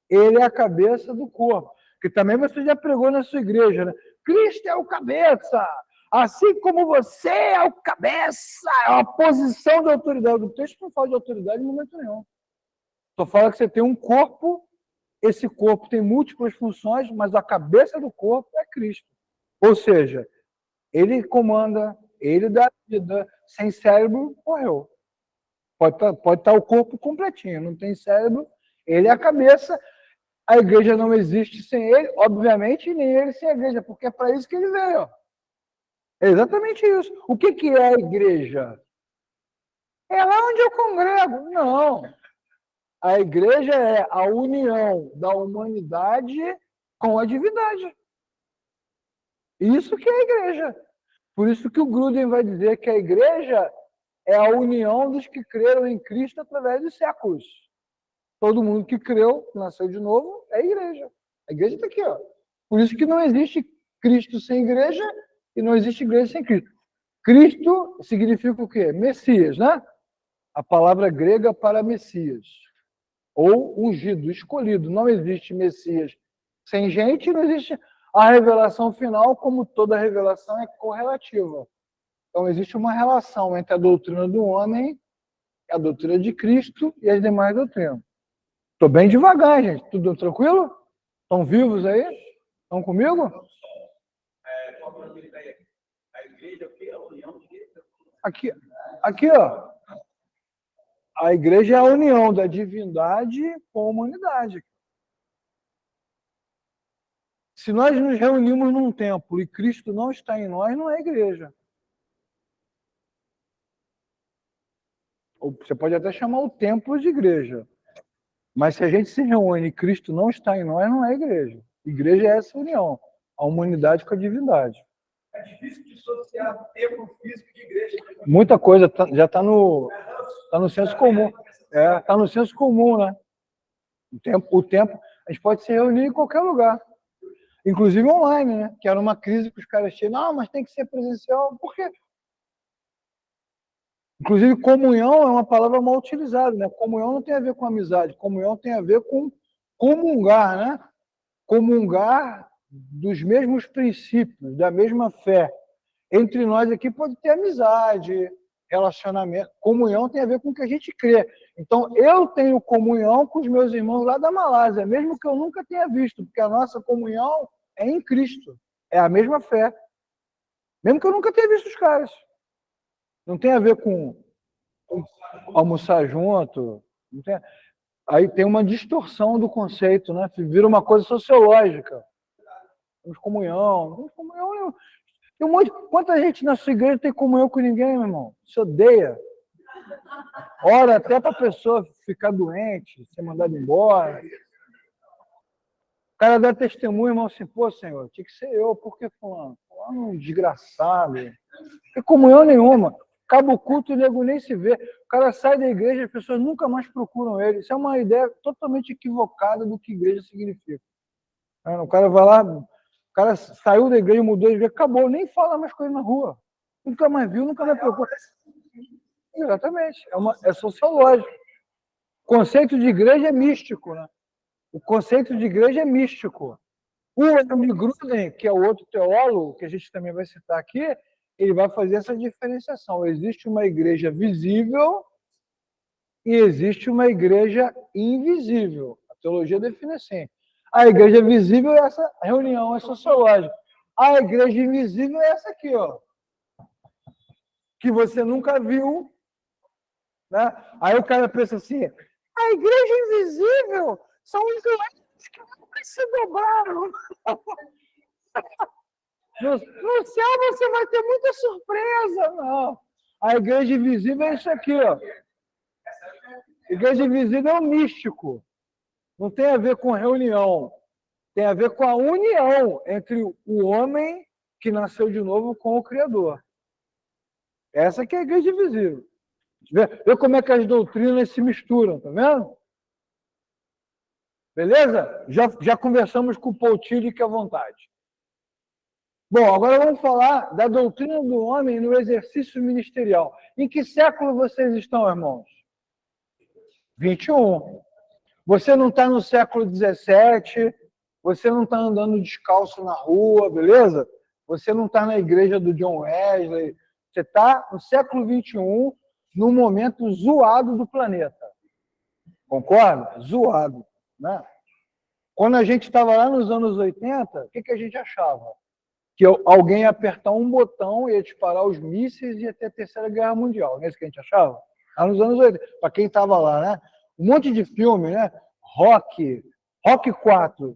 Ele é a cabeça do corpo. Que também você já pregou na sua igreja, né? Cristo é o cabeça. Assim como você é o cabeça, é uma posição de autoridade. O texto não fala de autoridade em momento nenhum. Só fala que você tem um corpo, esse corpo tem múltiplas funções, mas a cabeça do corpo é Cristo. Ou seja, ele comanda, ele dá vida. Sem cérebro, morreu. Pode estar o corpo completinho, não tem cérebro, ele é a cabeça. A igreja não existe sem ele, obviamente, e nem ele sem a igreja, porque é para isso que ele veio. É exatamente isso. O que é a igreja? É lá onde eu congrego. Não. A igreja é a união da humanidade com a divindade. Isso que é a igreja. Por isso que o Gruden vai dizer que a igreja é a união dos que creram em Cristo através dos séculos. Todo mundo que creu, nasceu de novo, é a igreja. A igreja está aqui, ó. Por isso que não existe Cristo sem igreja e não existe igreja sem Cristo. Cristo significa o quê? Messias, né? A palavra grega para Messias. Ou ungido, escolhido. Não existe Messias sem gente, não existe a revelação final, como toda revelação é correlativa. Então, existe uma relação entre a doutrina do homem, a doutrina de Cristo e as demais doutrinas. Estou bem devagar, gente. Tudo tranquilo? Estão vivos aí? Estão comigo? A igreja, o que é a união de... Aqui, ó. A igreja é a união da divindade com a humanidade. Se nós nos reunimos num templo e Cristo não está em nós, não é igreja. Ou você pode até chamar o templo de igreja. Mas se a gente se reúne e Cristo não está em nós, não é igreja. Igreja é essa união, a humanidade com a divindade. É difícil dissociar templo físico de igreja. Muita coisa já está no senso comum. Está no senso comum, né? O tempo, a gente pode se reunir em qualquer lugar. Inclusive online, né? Que era uma crise que os caras tinham. Não, mas tem que ser presencial. Por quê? Inclusive, comunhão é uma palavra mal utilizada, né? Comunhão não tem a ver com amizade. Comunhão tem a ver com comungar, né? Comungar dos mesmos princípios, da mesma fé. Entre nós aqui pode ter amizade, relacionamento. Comunhão tem a ver com o que a gente crê. Então, eu tenho comunhão com os meus irmãos lá da Malásia, mesmo que eu nunca tenha visto, porque a nossa comunhão é em Cristo. É a mesma fé. Mesmo que eu nunca tenha visto os caras. Não tem a ver com almoçar junto. Não tem... Aí tem uma distorção do conceito, né? Vira uma coisa sociológica. Temos comunhão. Tem um monte... Quanta gente na sua igreja tem comunhão com ninguém, meu irmão? Se odeia. Ora até para a pessoa ficar doente, ser mandada embora. O cara dá testemunho, irmão, assim, pô, Senhor, tinha que ser eu, por que fulano? Fulano é um desgraçado. Não tem comunhão nenhuma. Acaba o culto e o nego nem se vê. O cara sai da igreja, as pessoas nunca mais procuram ele. Isso é uma ideia totalmente equivocada do que igreja significa. O cara vai lá, o cara saiu da igreja, mudou de igreja, acabou, nem fala mais com ele na rua. Nunca mais viu, nunca mais procurou. Exatamente, é sociológico. O conceito de igreja é místico, né? O conceito de igreja é místico. O Andy Gruden, que é o outro teólogo, que a gente também vai citar aqui, ele vai fazer essa diferenciação. Existe uma igreja visível e existe uma igreja invisível. A teologia define assim. A igreja visível é essa reunião, é sociológica. A igreja invisível é essa aqui, ó. Que você nunca viu. Né? Aí o cara pensa assim, a igreja invisível são os doentes que nunca se dobraram. No céu você vai ter muita surpresa. Não. A igreja invisível é isso aqui. Ó. A igreja invisível é o místico. Não tem a ver com reunião. Tem a ver com a união entre o homem que nasceu de novo com o Criador. Essa que é a igreja invisível. Vê como é que as doutrinas se misturam, tá vendo? Beleza? Já conversamos com o Paul Tillich à vontade. Bom, agora vamos falar da doutrina do homem no exercício ministerial. Em que século vocês estão, irmãos? 21. Você não está no século 17, você não está andando descalço na rua, beleza? Você não está na igreja do John Wesley. Você está no século 21, no momento zoado do planeta. Concorda? Zoado. Né? Quando a gente estava lá nos anos 80, o que a gente achava? Que alguém ia apertar um botão, ia disparar os mísseis e ia ter a Terceira Guerra Mundial. Não é isso que a gente achava? Lá nos anos 80. Para quem estava lá, né? Um monte de filme, né? Rock 4,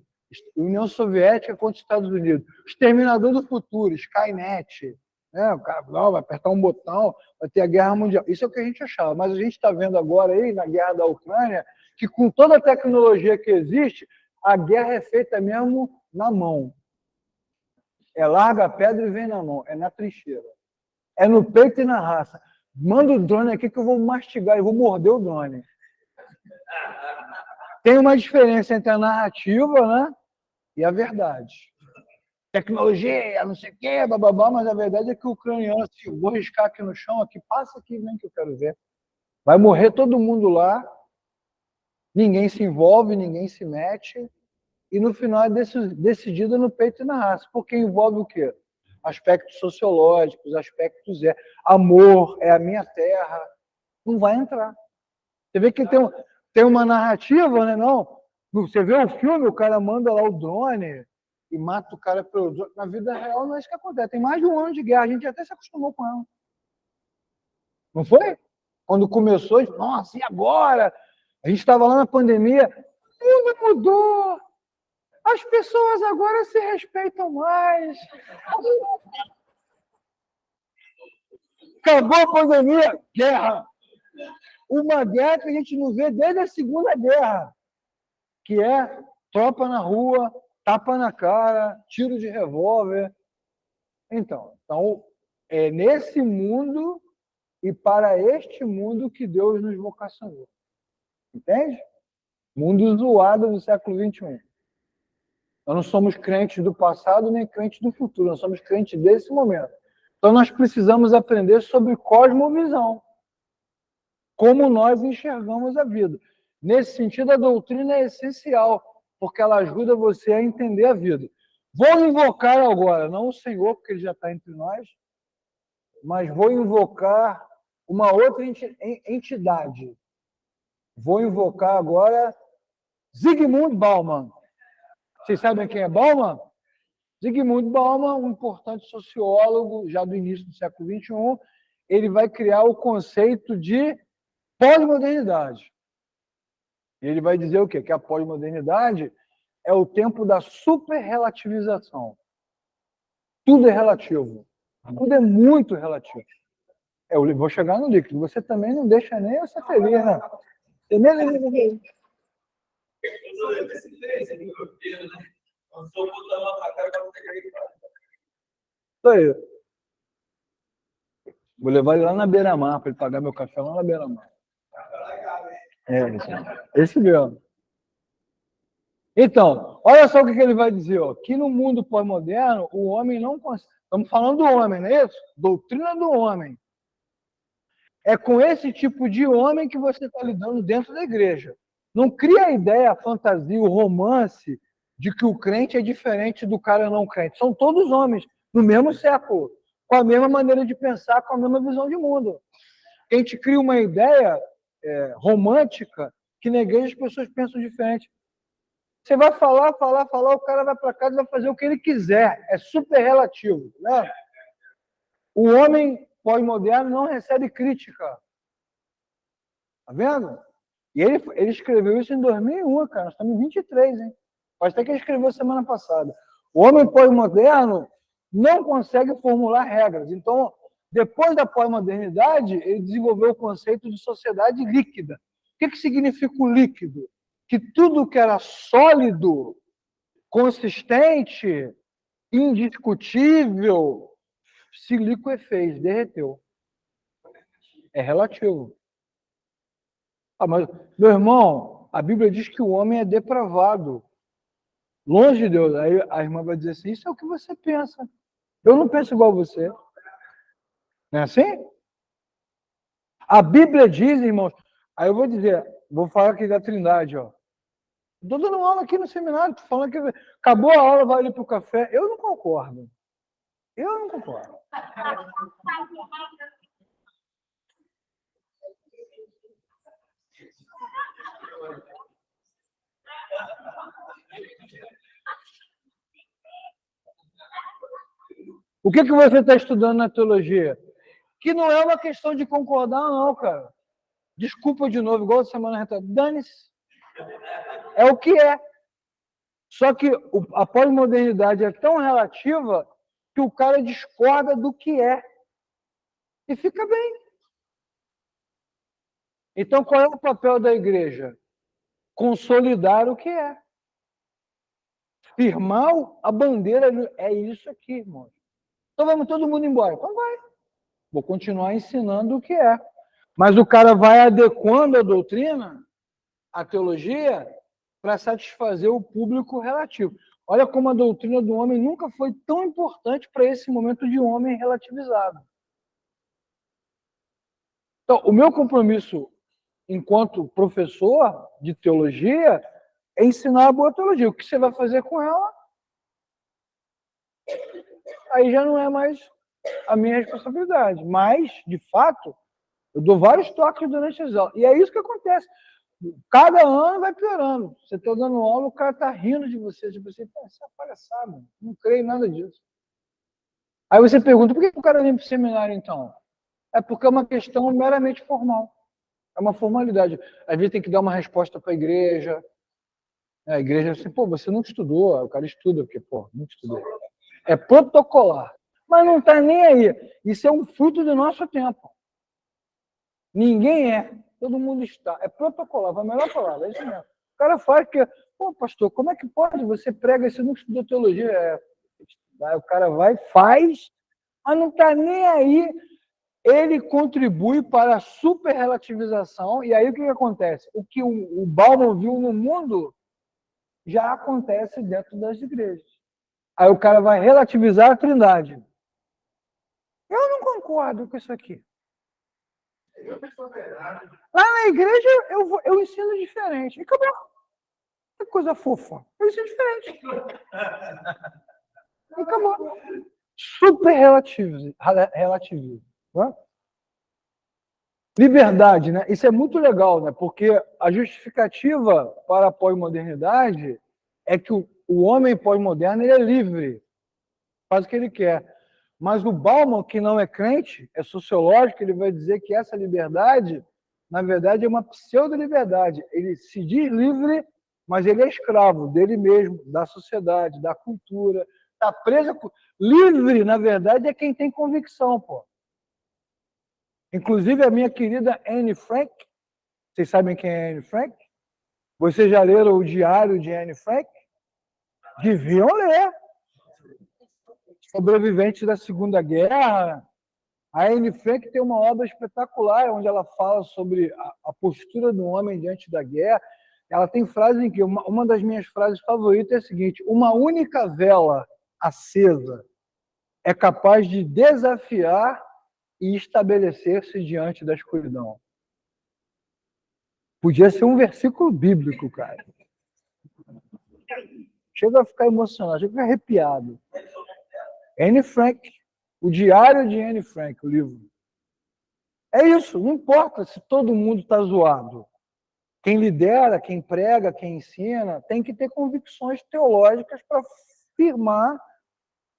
União Soviética contra os Estados Unidos, Exterminador do Futuro, Skynet. Né? O cara não, vai apertar um botão, vai ter a Guerra Mundial. Isso é o que a gente achava. Mas a gente está vendo agora aí, na guerra da Ucrânia, que com toda a tecnologia que existe, a guerra é feita mesmo na mão. É larga a pedra e vem na mão. É na trincheira. É no peito e na raça. Manda o drone aqui que eu vou mastigar, eu vou morder o drone. Tem uma diferença entre a narrativa, né, e a verdade. Tecnologia, não sei o quê, bababá, mas a verdade é que o ucraniano, assim, vou riscar aqui no chão, aqui, passa aqui, vem que eu quero ver. Vai morrer todo mundo lá, ninguém se envolve, ninguém se mete, e no final é decidido no peito e na raça, porque envolve o quê? Aspectos sociológicos, aspectos amor, é a minha terra, não vai entrar. Você vê que tem uma narrativa, né? Não, você vê o filme, o cara manda lá o drone, e mata o cara pelos outros. Na vida real não é isso que acontece. Tem mais de um ano de guerra, a gente até se acostumou com ela. Não foi? Quando começou, nossa, e agora? A gente estava lá na pandemia, o mundo mudou. As pessoas agora se respeitam mais. Acabou a pandemia, guerra. Uma guerra que a gente não vê desde a Segunda Guerra, que é tropa na rua, tapa na cara, tiro de revólver. Então, é nesse mundo e para este mundo que Deus nos vocacionou. Entende? Mundo zoado do século XXI. Nós não somos crentes do passado nem crentes do futuro, nós somos crentes desse momento. Então nós precisamos aprender sobre cosmovisão, como nós enxergamos a vida. Nesse sentido, a doutrina é essencial, porque ela ajuda você a entender a vida. Vou invocar agora, não o Senhor, porque ele já está entre nós, mas vou invocar uma outra entidade. Vou invocar agora Zygmunt Bauman. Vocês sabem quem é Bauman? Zygmunt Bauman, um importante sociólogo, já do início do século XXI, ele vai criar o conceito de pós-modernidade. Ele vai dizer o quê? Que a pós-modernidade é o tempo da superrelativização. Tudo é relativo. Tudo é muito relativo. Eu vou chegar no líquido. Você também não deixa nem você feliz, né? Você nem... Isso aí. Vou levar ele lá na beira-mar para ele pagar meu café lá na beira-mar. Esse mesmo. Então, olha só o que ele vai dizer, ó, que no mundo pós-moderno o homem não consegue. Estamos falando do homem, não é isso? Doutrina do homem. É com esse tipo de homem que você está lidando dentro da igreja. Não cria a ideia, a fantasia, o romance de que o crente é diferente do cara não crente. São todos homens, no mesmo século, com a mesma maneira de pensar, com a mesma visão de mundo. A gente cria uma ideia romântica que na igreja as pessoas pensam diferente. Você vai falar, o cara vai para casa e vai fazer o que ele quiser. É super relativo. Né? O homem pós-moderno não recebe crítica. Tá vendo? E ele escreveu isso em 2001, cara. Nós estamos em 23, hein? Pode até que ele escreveu semana passada. O homem pós-moderno não consegue formular regras. Então, depois da pós-modernidade, ele desenvolveu o conceito de sociedade líquida. O que significa o líquido? Que tudo que era sólido, consistente, indiscutível, se liquefez, derreteu. É relativo. Mas, meu irmão, a Bíblia diz que o homem é depravado. Longe de Deus. Aí a irmã vai dizer assim, isso é o que você pensa. Eu não penso igual a você. Não é assim? A Bíblia diz, irmãos, aí eu vou dizer, vou falar aqui da Trindade, ó. Estou dando aula aqui no seminário, estou falando que acabou a aula, vai ali para o café. Eu não concordo. Eu não concordo. O que você está estudando na teologia? Que não é uma questão de concordar, não, cara. Desculpa de novo, igual a semana retrasada. Dane-se. É o que é. Só que a pós-modernidade é tão relativa que o cara discorda do que é. E fica bem. Então, qual é o papel da igreja? Consolidar o que é. Firmar a bandeira. É isso aqui, irmão. Então vamos todo mundo embora. Então vai. Vou continuar ensinando o que é. Mas o cara vai adequando a doutrina, a teologia, para satisfazer o público relativo. Olha como a doutrina do homem nunca foi tão importante para esse momento de homem relativizado. Então, o meu compromisso enquanto professor de teologia é ensinar a boa teologia. O que você vai fazer com ela, aí já não é mais a minha responsabilidade. Mas, de fato, eu dou vários toques durante as aulas. E é isso que acontece. Cada ano vai piorando. Você está dando aula, o cara está rindo de você. Tipo assim, isso é palhaçada, não creio em nada disso. Aí você pergunta, por que o cara vem para o seminário, então? É porque é uma questão meramente formal. É uma formalidade. Às vezes tem que dar uma resposta para a igreja. A igreja assim, pô, você não estudou. O cara estuda, porque, pô, não estudou. É protocolar. Mas não está nem aí. Isso é um fruto do nosso tempo. Ninguém é. Todo mundo está. É protocolar, foi a melhor palavra, é isso mesmo. O cara faz que, pô, pastor, como é que pode? Você prega, você não estudou teologia. Aí o cara vai, faz, mas não está nem aí. Ele contribui para a superrelativização, e aí o que acontece? O que o Bauman viu no mundo já acontece dentro das igrejas. Aí o cara vai relativizar a Trindade. Eu não concordo com isso aqui. Lá na igreja eu ensino diferente. E acabou. Que coisa fofa. Eu ensino diferente. E acabou. Super relativismo. Né? Liberdade, né? Isso é muito legal, né? Porque a justificativa para a pós-modernidade é que o homem pós-moderno ele é livre, faz o que ele quer. Mas o Bauman, que não é crente, é sociológico, ele vai dizer que essa liberdade, na verdade, é uma pseudo-liberdade. Ele se diz livre, mas ele é escravo dele mesmo, da sociedade, da cultura. Está preso. Livre, na verdade, é quem tem convicção, pô. Inclusive, a minha querida Anne Frank, vocês sabem quem é Anne Frank? Vocês já leram o diário de Anne Frank? Deviam ler. Sobrevivente da Segunda Guerra. A Anne Frank tem uma obra espetacular, onde ela fala sobre a postura do homem diante da guerra. Ela tem frases em que uma das minhas frases favoritas é a seguinte: uma única vela acesa é capaz de desafiar e estabelecer-se diante da escuridão. Podia ser um versículo bíblico, cara. Chega a ficar emocionado, chega a ficar arrepiado. Anne Frank, o Diário de Anne Frank, o livro. É isso, não importa se todo mundo está zoado. Quem lidera, quem prega, quem ensina, tem que ter convicções teológicas para afirmar.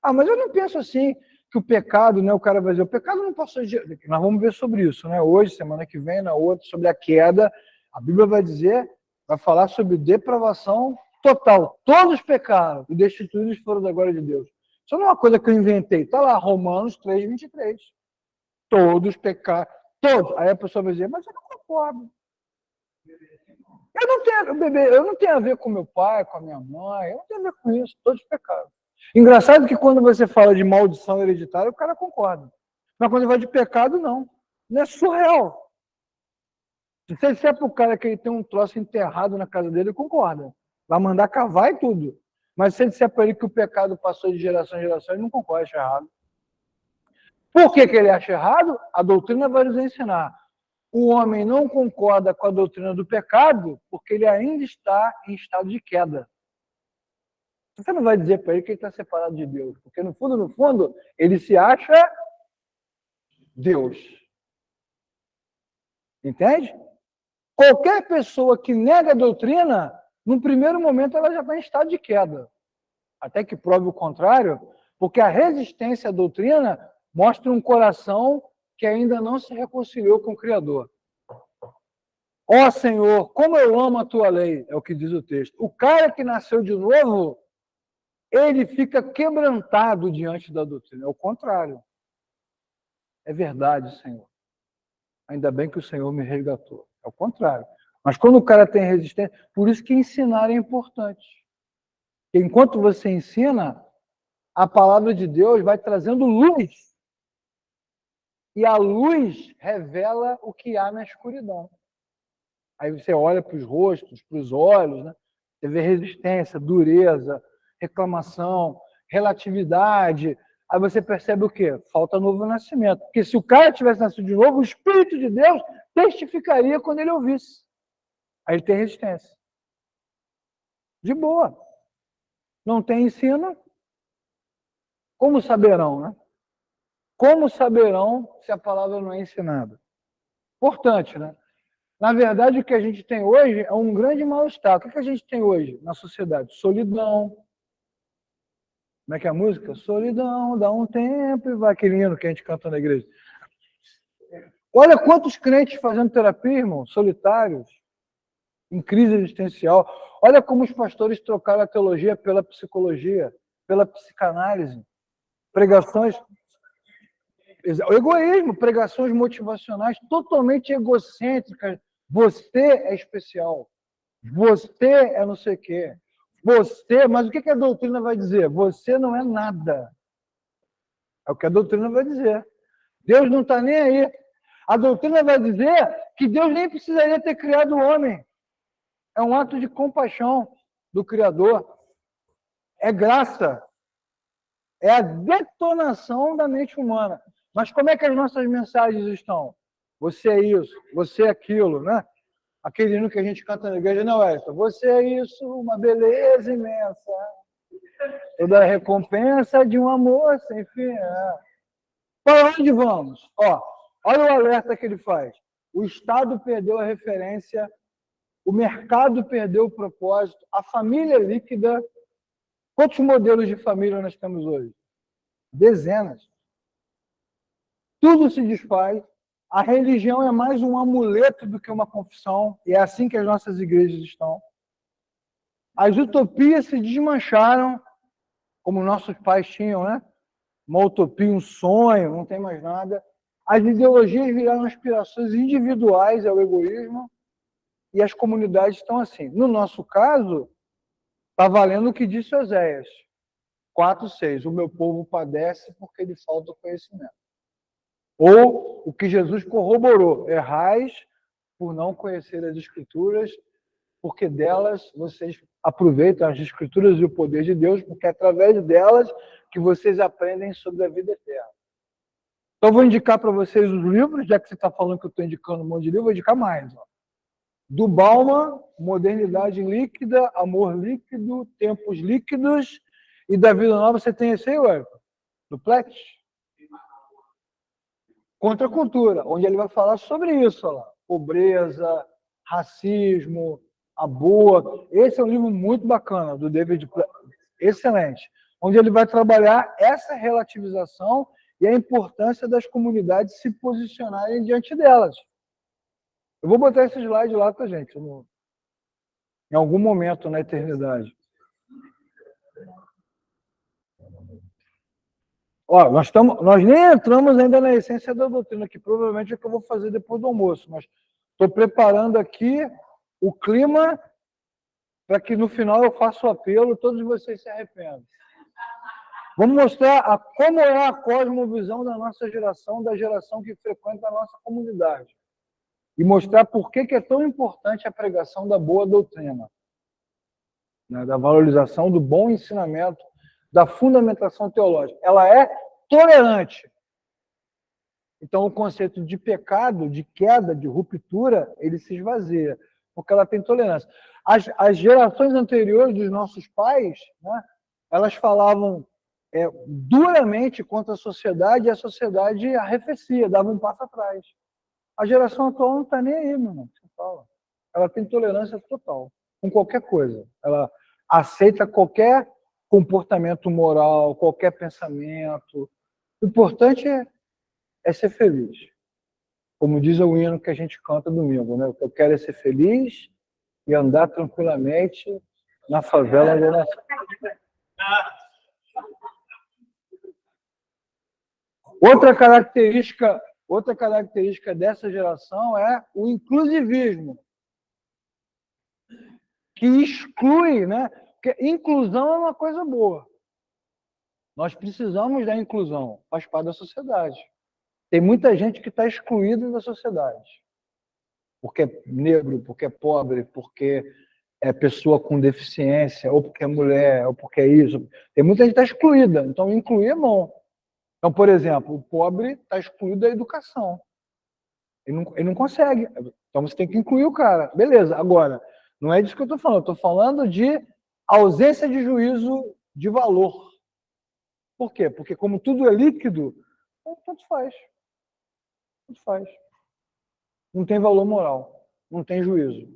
Ah, mas eu não penso assim que o pecado, né? O cara vai dizer, o pecado não passou de... Nós vamos ver sobre isso, né? Hoje, semana que vem, na outra, sobre a queda. A Bíblia vai dizer, vai falar sobre depravação total. Todos pecaram e destituídos foram da glória de Deus. Isso não é uma coisa que eu inventei. Está lá, Romanos 3:23. Todos pecaram. Todos. Aí a pessoa vai dizer, mas eu não concordo. Eu não tenho a ver com meu pai, com a minha mãe. Eu não tenho a ver com isso. Todos pecaram. Engraçado que quando você fala de maldição hereditária, o cara concorda. Mas quando vai de pecado, não. Não é surreal. Se você disser para o cara que ele tem um troço enterrado na casa dele, ele concorda. Vai mandar cavar e tudo. Mas se você disser para ele que o pecado passou de geração em geração, ele não concorda, acha errado. Por que ele acha errado? A doutrina vai nos ensinar. O homem não concorda com a doutrina do pecado porque ele ainda está em estado de queda. Você não vai dizer para ele que ele está separado de Deus, porque no fundo, ele se acha Deus. Entende? Qualquer pessoa que nega a doutrina, no primeiro momento ela já está em estado de queda. Até que prove o contrário, porque a resistência à doutrina mostra um coração que ainda não se reconciliou com o Criador. Ó Senhor, como eu amo a tua lei, é o que diz o texto. O cara que nasceu de novo, ele fica quebrantado diante da doutrina. É o contrário. É verdade, Senhor. Ainda bem que o Senhor me resgatou. É o contrário. Mas quando o cara tem resistência, por isso que ensinar é importante. Enquanto você ensina, a palavra de Deus vai trazendo luz. E a luz revela o que há na escuridão. Aí você olha para os rostos, para os olhos, né? Você vê resistência, dureza, reclamação, relatividade. Aí você percebe o quê? Falta novo nascimento. Porque se o cara tivesse nascido de novo, o Espírito de Deus testificaria quando ele ouvisse. Aí ele tem resistência. De boa. Não tem ensino? Como saberão, né? Como saberão se a palavra não é ensinada? Importante, né? Na verdade, o que a gente tem hoje é um grande mal-estar. O que a gente tem hoje na sociedade? Solidão. Como é que é a música? Solidão, dá um tempo e vai. Aquele hino que a gente canta na igreja. Olha quantos crentes fazendo terapia, irmão, solitários, em crise existencial. Olha como os pastores trocaram a teologia pela psicologia, pela psicanálise. Pregações... O egoísmo, pregações motivacionais totalmente egocêntricas. Você é especial. Você é não sei o quê. Você, mas o que a doutrina vai dizer? Você não é nada. É o que a doutrina vai dizer. Deus não está nem aí. A doutrina vai dizer que Deus nem precisaria ter criado o homem. É um ato de compaixão do Criador. É graça. É a detonação da mente humana. Mas como é que as nossas mensagens estão? Você é isso, você é aquilo, né? Aquele hino que a gente canta na igreja, não é? Você é isso, uma beleza imensa. Toda a recompensa de um amor sem fim. Para onde vamos? Olha o alerta que ele faz. O Estado perdeu a referência, o mercado perdeu o propósito, a família é líquida. Quantos modelos de família nós temos hoje? Dezenas. Tudo se desfaz. A religião é mais um amuleto do que uma confissão, e é assim que as nossas igrejas estão. As utopias se desmancharam, como nossos pais tinham, né? Uma utopia, um sonho, não tem mais nada. As ideologias viraram aspirações individuais ao egoísmo, e as comunidades estão assim. No nosso caso, está valendo o que disse Oséias 4:6. O meu povo padece porque lhe falta conhecimento. Ou o que Jesus corroborou: errais por não conhecer as Escrituras, porque delas vocês aproveitam as Escrituras e o poder de Deus, porque é através delas que vocês aprendem sobre a vida eterna. Então, vou indicar para vocês os livros, já que você está falando que eu estou indicando um monte de livro, vou indicar mais. Do Bauman, Modernidade Líquida, Amor Líquido, Tempos Líquidos, e da Vida Nova, você tem esse aí, ué? Do Plet? Contra a Cultura, onde ele vai falar sobre isso, ó lá. Pobreza, racismo, a boa. Esse é um livro muito bacana, do David Platt, excelente, onde ele vai trabalhar essa relativização e a importância das comunidades se posicionarem diante delas. Eu vou botar esse slide lá para a gente, em algum momento na eternidade. Nós nem entramos ainda na essência da doutrina, que provavelmente é o que eu vou fazer depois do almoço, mas estou preparando aqui o clima para que no final eu faça o apelo, todos vocês se arrependam. Vamos mostrar como é a cosmovisão da nossa geração, da geração que frequenta a nossa comunidade. E mostrar por que é tão importante a pregação da boa doutrina, né, da valorização do bom ensinamento, da fundamentação teológica. Ela é tolerante. Então, o conceito de pecado, de queda, de ruptura, ele se esvazia, porque ela tem tolerância. As gerações anteriores dos nossos pais, né, elas falavam duramente contra a sociedade, e a sociedade arrefecia, dava um passo atrás. A geração atual não está nem aí, meu irmão. Você fala. Ela tem tolerância total com qualquer coisa. Ela aceita qualquer comportamento moral, qualquer pensamento. O importante é ser feliz. Como diz o hino que a gente canta domingo, né? O que eu quero é ser feliz e andar tranquilamente na favela onde eu nasci. Outra característica dessa geração é o inclusivismo, que exclui, né? Porque inclusão é uma coisa boa. Nós precisamos da inclusão, faz parte da sociedade. Tem muita gente que está excluída da sociedade. Porque é negro, porque é pobre, porque é pessoa com deficiência, ou porque é mulher, ou porque é isso. Tem muita gente que está excluída. Então, incluir é bom. Então, por exemplo, o pobre está excluído da educação. Ele não consegue. Então, você tem que incluir o cara. Beleza. Agora, não é disso que eu estou falando. Eu estou falando de ausência de juízo de valor. Por quê? Porque como tudo é líquido, tanto faz. Tanto faz. Não tem valor moral. não tem juízo.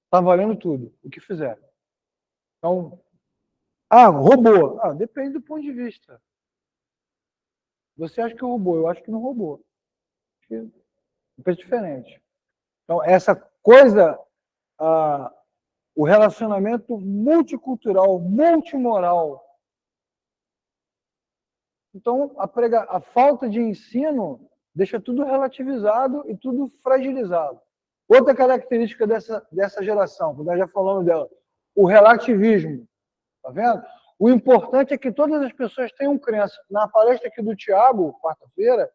Está valendo tudo, o que fizer. Então, roubou. Depende do ponto de vista. Você acha que roubou, eu acho que não roubou. É diferente. Então, essa coisa, o relacionamento multicultural, multimoral. Então, a falta de ensino deixa tudo relativizado e tudo fragilizado. Outra característica dessa geração, que nós já falamos dela, o relativismo. Tá vendo? O importante é que todas as pessoas tenham crença. Na palestra aqui do Tiago, quarta-feira,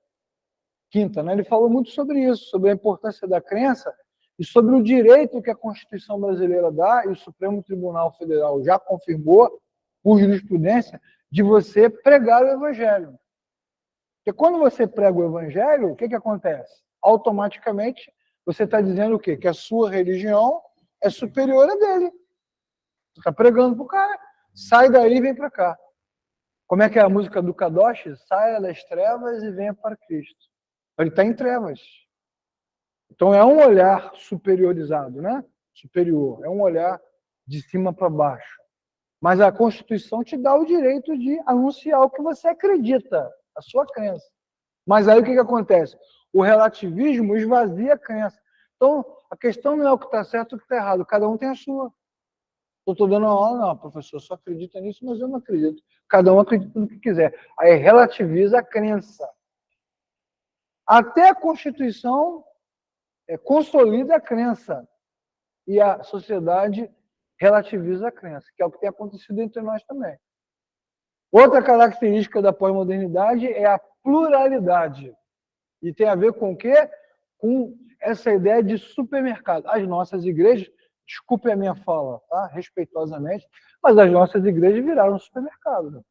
quinta, né, ele falou muito sobre isso, sobre a importância da crença e sobre o direito que a Constituição brasileira dá, e o Supremo Tribunal Federal já confirmou, por jurisprudência, de você pregar o Evangelho. Porque quando você prega o Evangelho, o que acontece? Automaticamente, você está dizendo o quê? Que a sua religião é superior à dele. Você está pregando para o cara. Sai daí e vem para cá. Como é que é a música do Kadosh? Saia das trevas e venha para Cristo. Ele está em trevas. Então é um olhar superiorizado, né? Superior. É um olhar de cima para baixo. Mas a Constituição te dá o direito de anunciar o que você acredita, a sua crença. Mas aí o que acontece? O relativismo esvazia a crença. Então, a questão não é o que está certo e o que está errado. Cada um tem a sua. Eu estou dando uma aula, não, professor, só acredita nisso, mas eu não acredito. Cada um acredita no que quiser. Aí relativiza a crença. Até a Constituição consolida a crença. E a sociedade relativiza a crença, que é o que tem acontecido entre nós também. Outra característica da pós-modernidade é a pluralidade. E tem a ver com o quê? Com essa ideia de supermercado. As nossas igrejas, desculpe a minha fala, tá? Respeitosamente, mas as nossas igrejas viraram um supermercado. Né?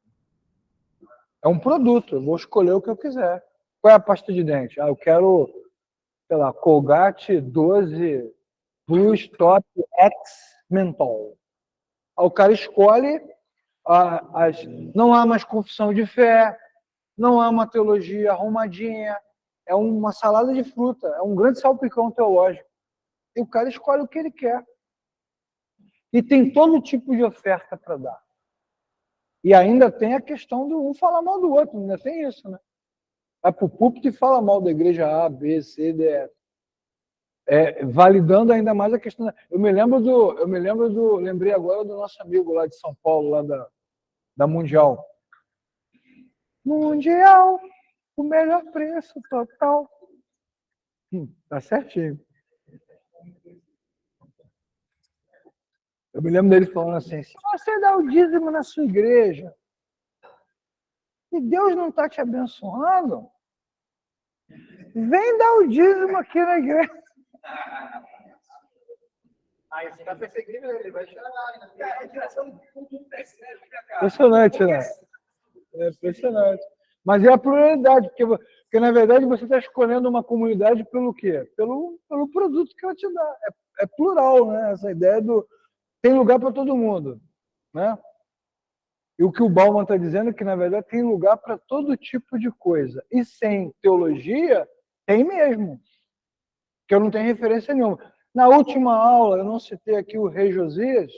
É um produto, eu vou escolher o que eu quiser. Qual é a pasta de dente? Eu quero, sei lá, Colgate 12 Plus Top X Menthol. O cara escolhe, não há mais confissão de fé, não há uma teologia arrumadinha, é uma salada de fruta, é um grande salpicão teológico. E o cara escolhe o que ele quer. E tem todo tipo de oferta para dar. E ainda tem a questão do um falar mal do outro, ainda tem isso, né? Vai para o púlpito e fala mal da igreja A, B, C, D, F. Validando ainda mais a questão. Lembrei agora do nosso amigo lá de São Paulo, lá da Mundial. Mundial, o melhor preço total. Tá certinho. Eu me lembro dele falando assim, se você dá o dízimo na sua igreja e Deus não está te abençoando, vem dar o dízimo aqui na igreja. Aí você está perseguindo ele, vai chorar. É direção Impressionante, né? É impressionante. Mas é a pluralidade, porque na verdade você está escolhendo uma comunidade pelo quê? Pelo produto que ela te dá. É plural, né? Essa ideia do tem lugar para todo mundo, né? E o que o Bauman está dizendo é que, na verdade, tem lugar para todo tipo de coisa. E sem teologia, tem mesmo. Que eu não tenho referência nenhuma. Na última aula, eu não citei aqui o rei Josias,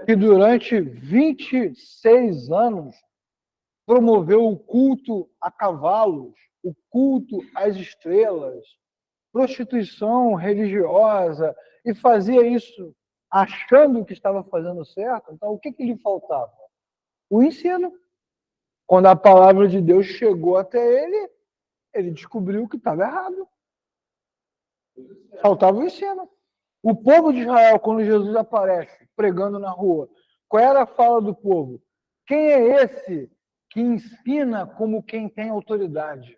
que durante 26 anos promoveu o culto a cavalos, o culto às estrelas, prostituição religiosa, e fazia isso achando que estava fazendo certo. Então, o que lhe faltava? O ensino. Quando a palavra de Deus chegou até ele, ele descobriu que estava errado. Faltava o ensino. O povo de Israel, quando Jesus aparece pregando na rua, qual era a fala do povo? Quem é esse que ensina como quem tem autoridade?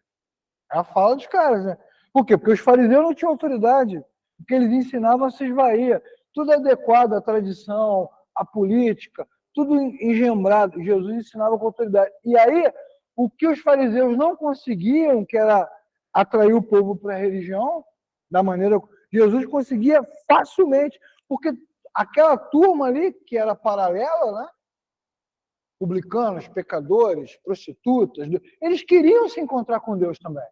É a fala dos caras, né? Por quê? Porque os fariseus não tinham autoridade. O que eles ensinavam se esvaía. Tudo adequado à tradição, à política, tudo engembrado. Jesus ensinava com autoridade. E aí, o que os fariseus não conseguiam, que era atrair o povo para a religião, da maneira Jesus conseguia facilmente, porque aquela turma ali, que era paralela, né? Publicanos, pecadores, prostitutas, eles queriam se encontrar com Deus também.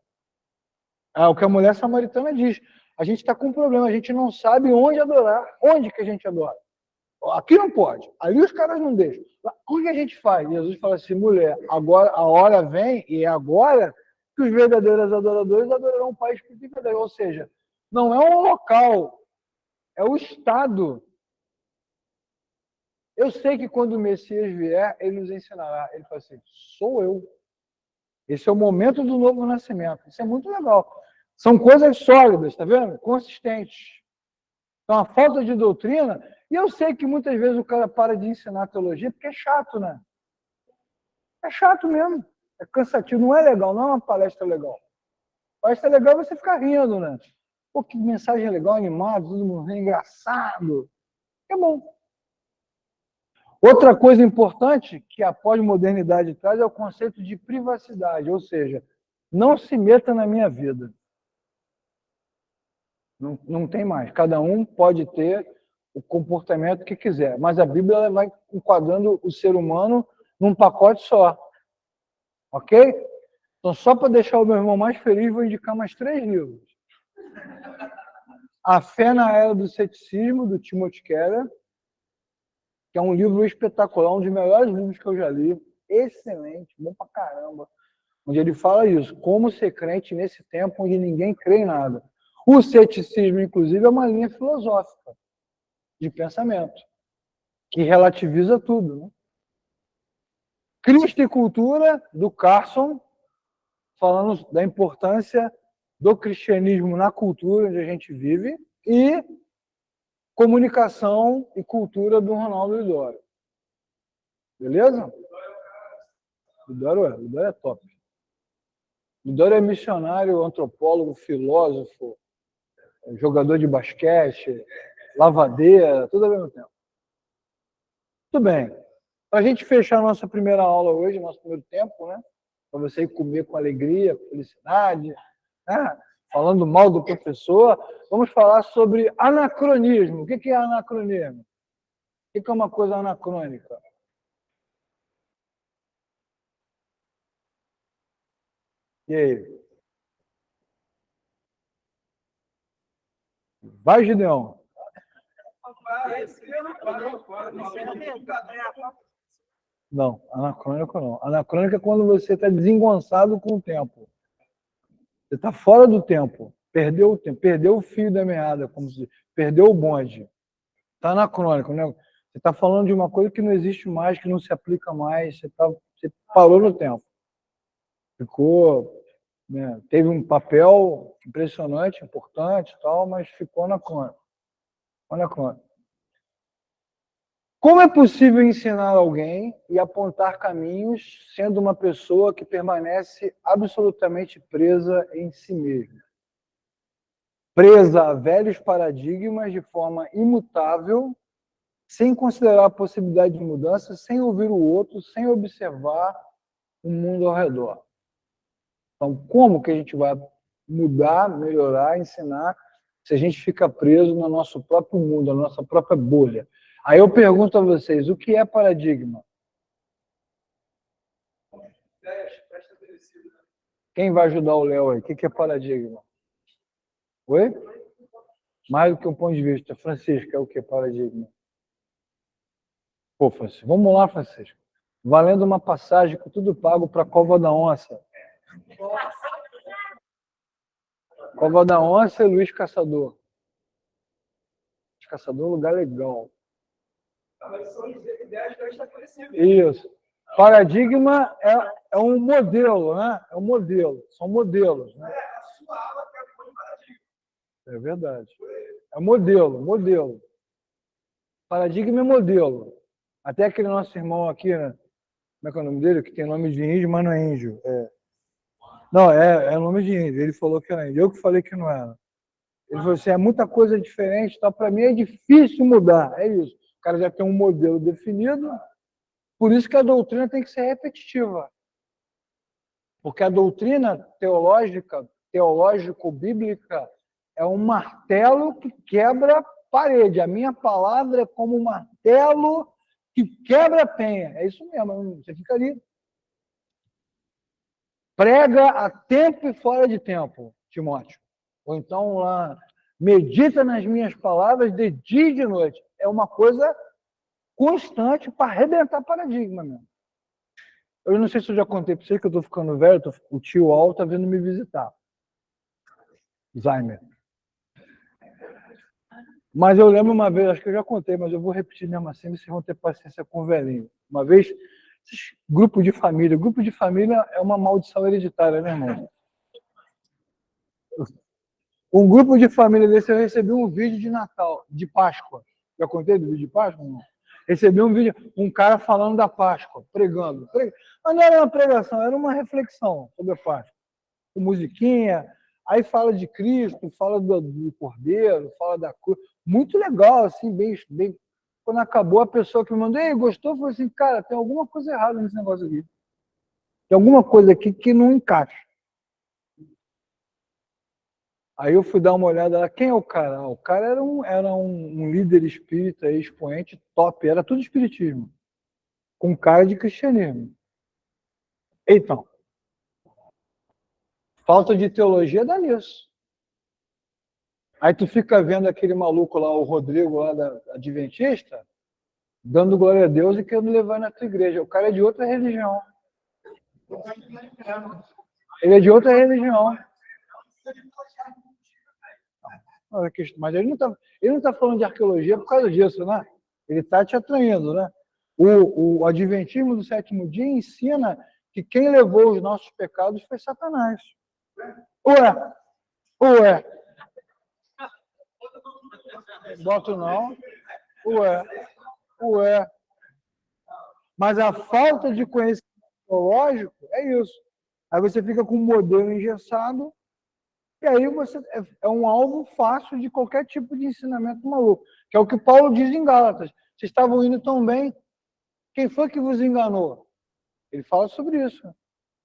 É o que a mulher samaritana diz. A gente está com um problema, a gente não sabe onde adorar. Onde que a gente adora? Aqui não pode, ali os caras não deixam. O que a gente faz? Jesus fala assim, mulher, agora a hora vem, e é agora que os verdadeiros adoradores adorarão o Pai Espírito verdadeiro. Ou seja, não é um local, é o Estado. Eu sei que quando o Messias vier, ele nos ensinará. Ele fala assim, sou eu. Esse é o momento do novo nascimento. Isso é muito legal. São coisas sólidas, tá vendo? Consistentes. Então, a falta de doutrina... E eu sei que muitas vezes o cara para de ensinar teologia porque é chato, né? É chato mesmo. É cansativo. Não é legal, não é uma palestra legal. Palestra legal é você ficar rindo, né? Pô, que mensagem legal, animado, todo mundo é engraçado. É bom. Outra coisa importante que a pós-modernidade traz é o conceito de privacidade, ou seja, não se meta na minha vida. Não tem mais. Cada um pode ter o comportamento que quiser, mas a Bíblia ela vai enquadrando o ser humano num pacote só. Ok? Então, só para deixar o meu irmão mais feliz, vou indicar mais 3 livros. A Fé na Era do Ceticismo, do Timothy Keller, que é um livro espetacular, um dos melhores livros que eu já li, excelente, bom pra caramba, onde ele fala isso, como ser crente nesse tempo onde ninguém crê em nada. O ceticismo, inclusive, é uma linha filosófica de pensamento, que relativiza tudo. Né? Cristo e Cultura, do Carson, falando da importância do cristianismo na cultura onde a gente vive, e Comunicação e Cultura, do Ronaldo Lidório. Beleza? Lidório é top. Lidório é missionário, antropólogo, filósofo, jogador de basquete, lavadeira, tudo ao mesmo tempo. Tudo bem. Para a gente fechar a nossa primeira aula hoje, nosso primeiro tempo, né? Para você ir comer com alegria, com felicidade, né? Falando mal do professor, vamos falar sobre anacronismo. O que é anacronismo? O que é uma coisa anacrônica? E aí? Vai, Gideon. Não, anacrônico não. Anacrônico é quando você está desengonçado com o tempo. Você está fora do tempo. Perdeu o tempo, perdeu o fio da meada, como se perdeu o bonde. Está anacrônico, né? Você está falando de uma coisa que não existe mais, que não se aplica mais. Você parou no tempo. Ficou, né, teve um papel impressionante, importante, tal, mas ficou anacrônico. Anacrônico. Como é possível ensinar alguém e apontar caminhos sendo uma pessoa que permanece absolutamente presa em si mesma? Presa a velhos paradigmas de forma imutável, sem considerar a possibilidade de mudança, sem ouvir o outro, sem observar o mundo ao redor. Então, como que a gente vai mudar, melhorar, ensinar, se a gente fica preso no nosso próprio mundo, na nossa própria bolha? Aí eu pergunto a vocês, o que é paradigma? Quem vai ajudar o Léo aí? O que é paradigma? Oi? Mais do que um ponto de vista. Francisco, é o que é paradigma? Pô, Francisco, vamos lá, Francisco. Valendo uma passagem com tudo pago para a Cova da Onça. Cova da Onça e Luiz Caçador. Luiz Caçador é um lugar legal. Isso. Paradigma é um modelo, né? É um modelo. São modelos. Né? É verdade. É modelo. Paradigma é modelo. Até aquele nosso irmão aqui, né? Como é que é o nome dele? Que tem nome de índio, mas não é índio. Não, é nome de índio. Ele falou que era índio. Eu que falei que não era. Ele falou assim, é muita coisa diferente, tá? Para mim é difícil mudar. É isso. O cara já tem um modelo definido, por isso que a doutrina tem que ser repetitiva. Porque a doutrina teológico-bíblica, é um martelo que quebra a parede. A minha palavra é como um martelo que quebra a penha. É isso mesmo, você fica ali. Prega a tempo e fora de tempo, Timóteo. Ou então lá medita nas minhas palavras de dia e de noite. É uma coisa constante para arrebentar paradigma mesmo. Eu não sei se eu já contei para você que eu estou ficando velho, o tio Al está vindo me visitar. Alzheimer. Mas eu lembro uma vez, acho que eu já contei, mas eu vou repetir mesmo assim, vocês vão ter paciência com o velhinho. Uma vez, grupo de família é uma maldição hereditária, né, irmão? Um grupo de família desse, eu recebi um vídeo de Natal, de Páscoa. Já contei do vídeo de Páscoa? Não. Recebi um vídeo, um cara falando da Páscoa, pregando. Mas não era uma pregação, era uma reflexão sobre a Páscoa. Com musiquinha, aí fala de Cristo, fala do Cordeiro, fala da cruz. Muito legal, assim, bem. Quando acabou, a pessoa que me mandou, ei, gostou? Falou assim, cara, tem alguma coisa errada nesse negócio aqui. Tem alguma coisa aqui que não encaixa. Aí eu fui dar uma olhada lá, quem é o cara? O cara era um líder espírita, expoente top, era tudo espiritismo, com cara de cristianismo. Então, falta de teologia dá nisso. Aí tu fica vendo aquele maluco lá, o Rodrigo lá da Adventista, dando glória a Deus e querendo levar na tua igreja. O cara é de outra religião. Ele é de outra religião. Mas ele não tá falando de arqueologia por causa disso, né? Ele está te atraindo, né? O Adventismo do sétimo dia ensina que quem levou os nossos pecados foi Satanás. Ué. Boto não. Ué. Mas a falta de conhecimento teológico é isso. Aí você fica com um modelo engessado. E aí você é um alvo fácil de qualquer tipo de ensinamento maluco, que é o que Paulo diz em Gálatas. Vocês estavam indo tão bem, quem foi que vos enganou? Ele fala sobre isso.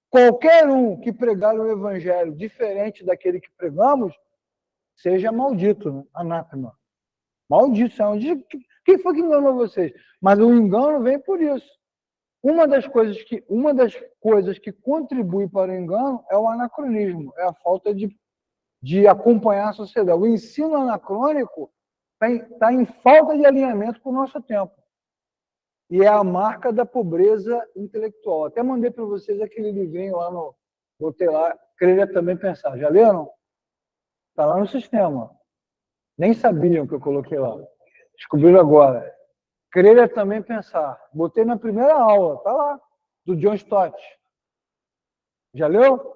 Qualquer um que pregar um evangelho diferente daquele que pregamos, seja maldito, né? Anátema. Maldito. Quem foi que enganou vocês? Mas o engano vem por isso. Uma das coisas que contribui para o engano é o anacronismo, é a falta de acompanhar a sociedade. O ensino anacrônico está em falta de alinhamento com o nosso tempo. E é a marca da pobreza intelectual. Até mandei para vocês aquele livrinho lá botei lá, Querer Também Pensar. Já leram? Está lá no sistema. Nem sabiam que eu coloquei lá. Descobriram agora. Querer Também Pensar. Botei na primeira aula, está lá, do John Stott. Já leu?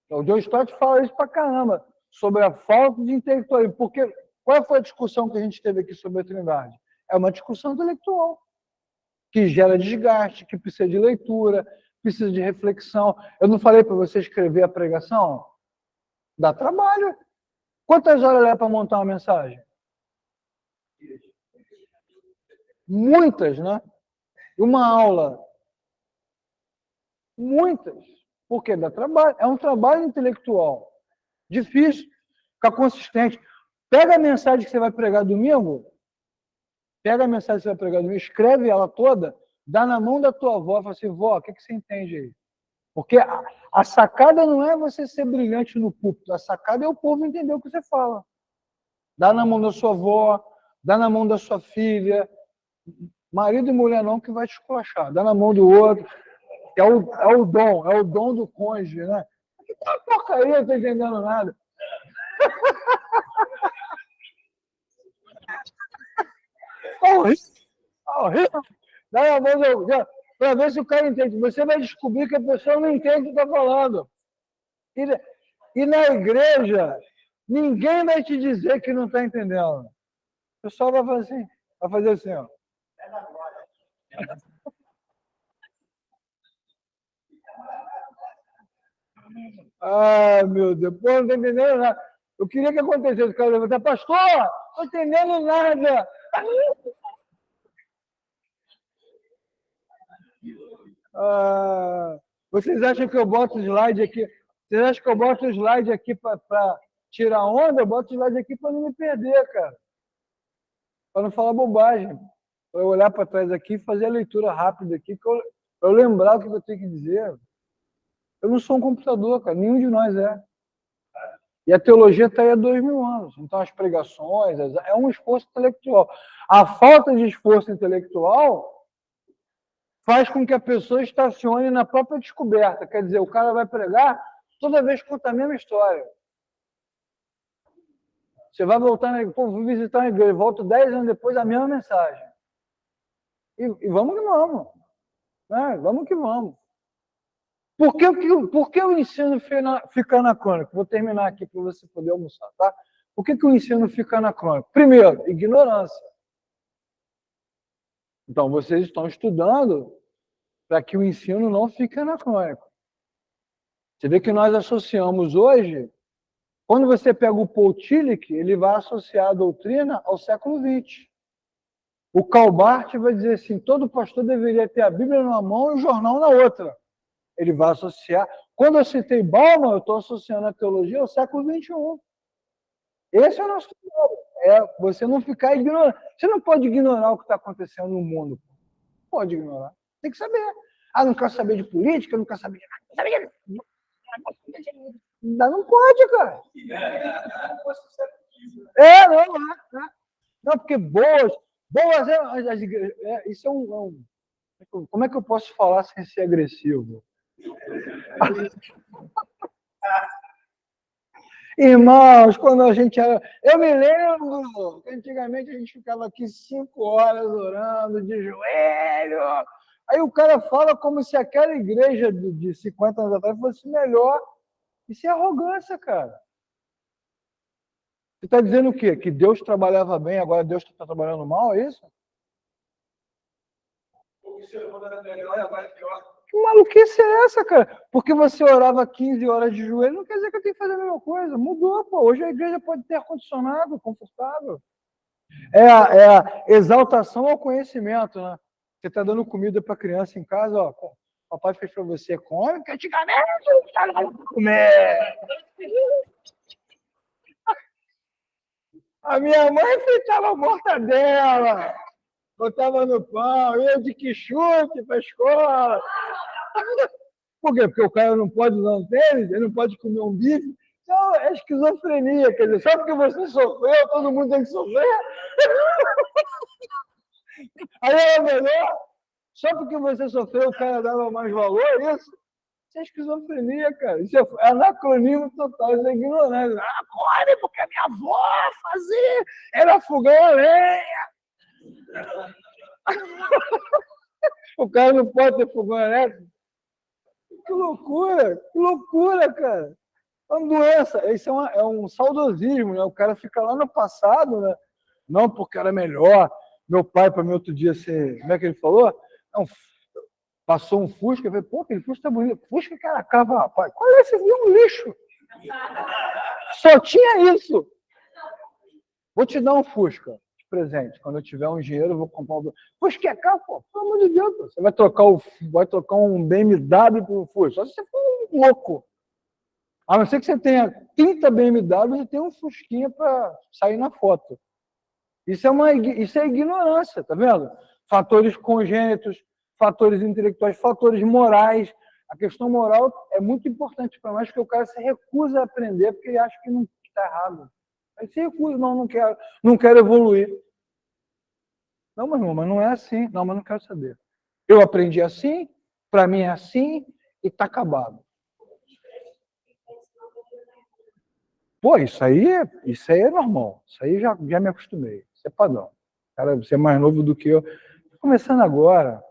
O John Stott fala isso pra caramba, sobre a falta de intelectualismo. Porque qual foi a discussão que a gente teve aqui sobre a Trindade? É uma discussão intelectual, que gera desgaste, que precisa de leitura, precisa de reflexão. Eu não falei para você escrever a pregação? Dá trabalho. Quantas horas leva para montar uma mensagem? Muitas, né? Uma aula. Muitas. Porque dá trabalho. É um trabalho intelectual. Difícil. Ficar consistente. Pega a mensagem que você vai pregar domingo, escreve ela toda, dá na mão da tua avó e fala assim, vó, o que você entende aí? Porque a sacada não é você ser brilhante no púlpito, a sacada é o povo entender o que você fala. Dá na mão da sua avó, dá na mão da sua filha, marido e mulher não que vai te esculachar, dá na mão do outro, que é o dom do cônjuge, né? Que porcaria, eu não estou entendendo nada. Horrível. Dá na mão para ver se o cara entende. Você vai descobrir que a pessoa não entende o que está falando. E na igreja, ninguém vai te dizer que não está entendendo. O pessoal vai fazer assim, ó. Ai, meu Deus, pô, não estou entendendo nada. Eu queria que acontecesse, o cara levantar, pastor, não estou entendendo nada. Vocês acham que eu boto o slide aqui? Vocês acham que eu boto o slide aqui para tirar onda? Eu boto o slide aqui para não me perder, cara. Para não falar bobagem. Para eu olhar para trás aqui e fazer a leitura rápida aqui, para eu lembrar o que eu tenho que dizer. Eu não sou um computador, cara. Nenhum de nós é. E a teologia está aí há 2000 anos. Então, as pregações, é um esforço intelectual. A falta de esforço intelectual faz com que a pessoa estacione na própria descoberta. Quer dizer, o cara vai pregar, toda vez conta a mesma história. Você vai voltar, vou visitar uma igreja, volto 10 anos depois, a mesma mensagem. E vamos que vamos. Né? Vamos que vamos. Por que o ensino fica anacrônico? Vou terminar aqui para você poder almoçar, tá? Por que o ensino fica anacrônico? Primeiro, ignorância. Então, vocês estão estudando para que o ensino não fique anacrônico. Você vê que nós associamos hoje, quando você pega o Paul Tillich, ele vai associar a doutrina ao século XX. O Karl Barth vai dizer assim, todo pastor deveria ter a Bíblia numa mão e o jornal na outra. Ele vai associar. Quando eu citei Bauman, eu estou associando a teologia ao século XXI. Esse é o nosso trabalho. É você não ficar ignorando. Você não pode ignorar o que está acontecendo no mundo. Pode ignorar. Tem que saber. Ah, não quero saber de política, não quero saber de nada. Não pode, cara. Não, porque boas as igrejas. Isso é um. Como é que eu posso falar sem ser agressivo? Irmãos, quando a gente era. Eu me lembro que antigamente a gente ficava aqui 5 horas orando de joelho. Aí o cara fala como se aquela igreja de 50 anos atrás fosse melhor. Isso é arrogância, cara. Você está dizendo o quê? Que Deus trabalhava bem, agora Deus está trabalhando mal, é isso? Que maluquice é essa, cara? Porque você orava 15 horas de joelho, não quer dizer que eu tenho que fazer a mesma coisa. Mudou, pô. Hoje a igreja pode ter ar-condicionado, confortável. É a exaltação ao conhecimento, né? Você está dando comida para criança em casa, ó. Papai fez para você, come, que antigamente não estava para comer. A minha mãe fritava mortadela, botava no pão, ia de quichute para a escola. Por quê? Porque o cara não pode usar um tênis, ele não pode comer um bife. Então, é esquizofrenia, quer dizer, só porque você sofreu, todo mundo tem que sofrer. Aí é melhor, só porque você sofreu, o cara dava mais valor, isso? Isso é esquizofrenia, cara. Isso é anacronismo total, isso é ignorância. Ah, corre, porque a minha avó fazia, era fogão a lenha. O cara não pode ter fogão elétrico. Que loucura, cara. É uma doença. Isso é um saudosismo, né? O cara fica lá no passado, né? Não, porque era melhor. Meu pai, para mim, outro dia, como é que ele falou? Não, passou um Fusca, eu falei, pô, aquele Fusca tá bonito. Fusca, cara, cava, rapaz. Qual é esse? Um lixo. Só tinha isso. Vou te dar um Fusca de presente. Quando eu tiver um dinheiro, eu vou comprar um. Fusca é caro, pô. Pelo amor de Deus, pô. Você vai trocar um BMW por um Fusca. Só se você for um louco. A não ser que você tenha 30 BMW, você tem um Fusquinha para sair na foto. Isso é ignorância, tá vendo? Fatores congênitos, fatores intelectuais, fatores morais. A questão moral é muito importante para nós, porque o cara se recusa a aprender porque ele acha que não está errado. Ele se recusa, não quero evoluir. Não, meu irmão, mas não é assim. Não, mas não quero saber. Eu aprendi assim, para mim é assim, e está acabado. Pô, isso aí é normal. Isso aí já me acostumei. Isso é padrão. Cara, você é mais novo do que eu. Tô começando agora.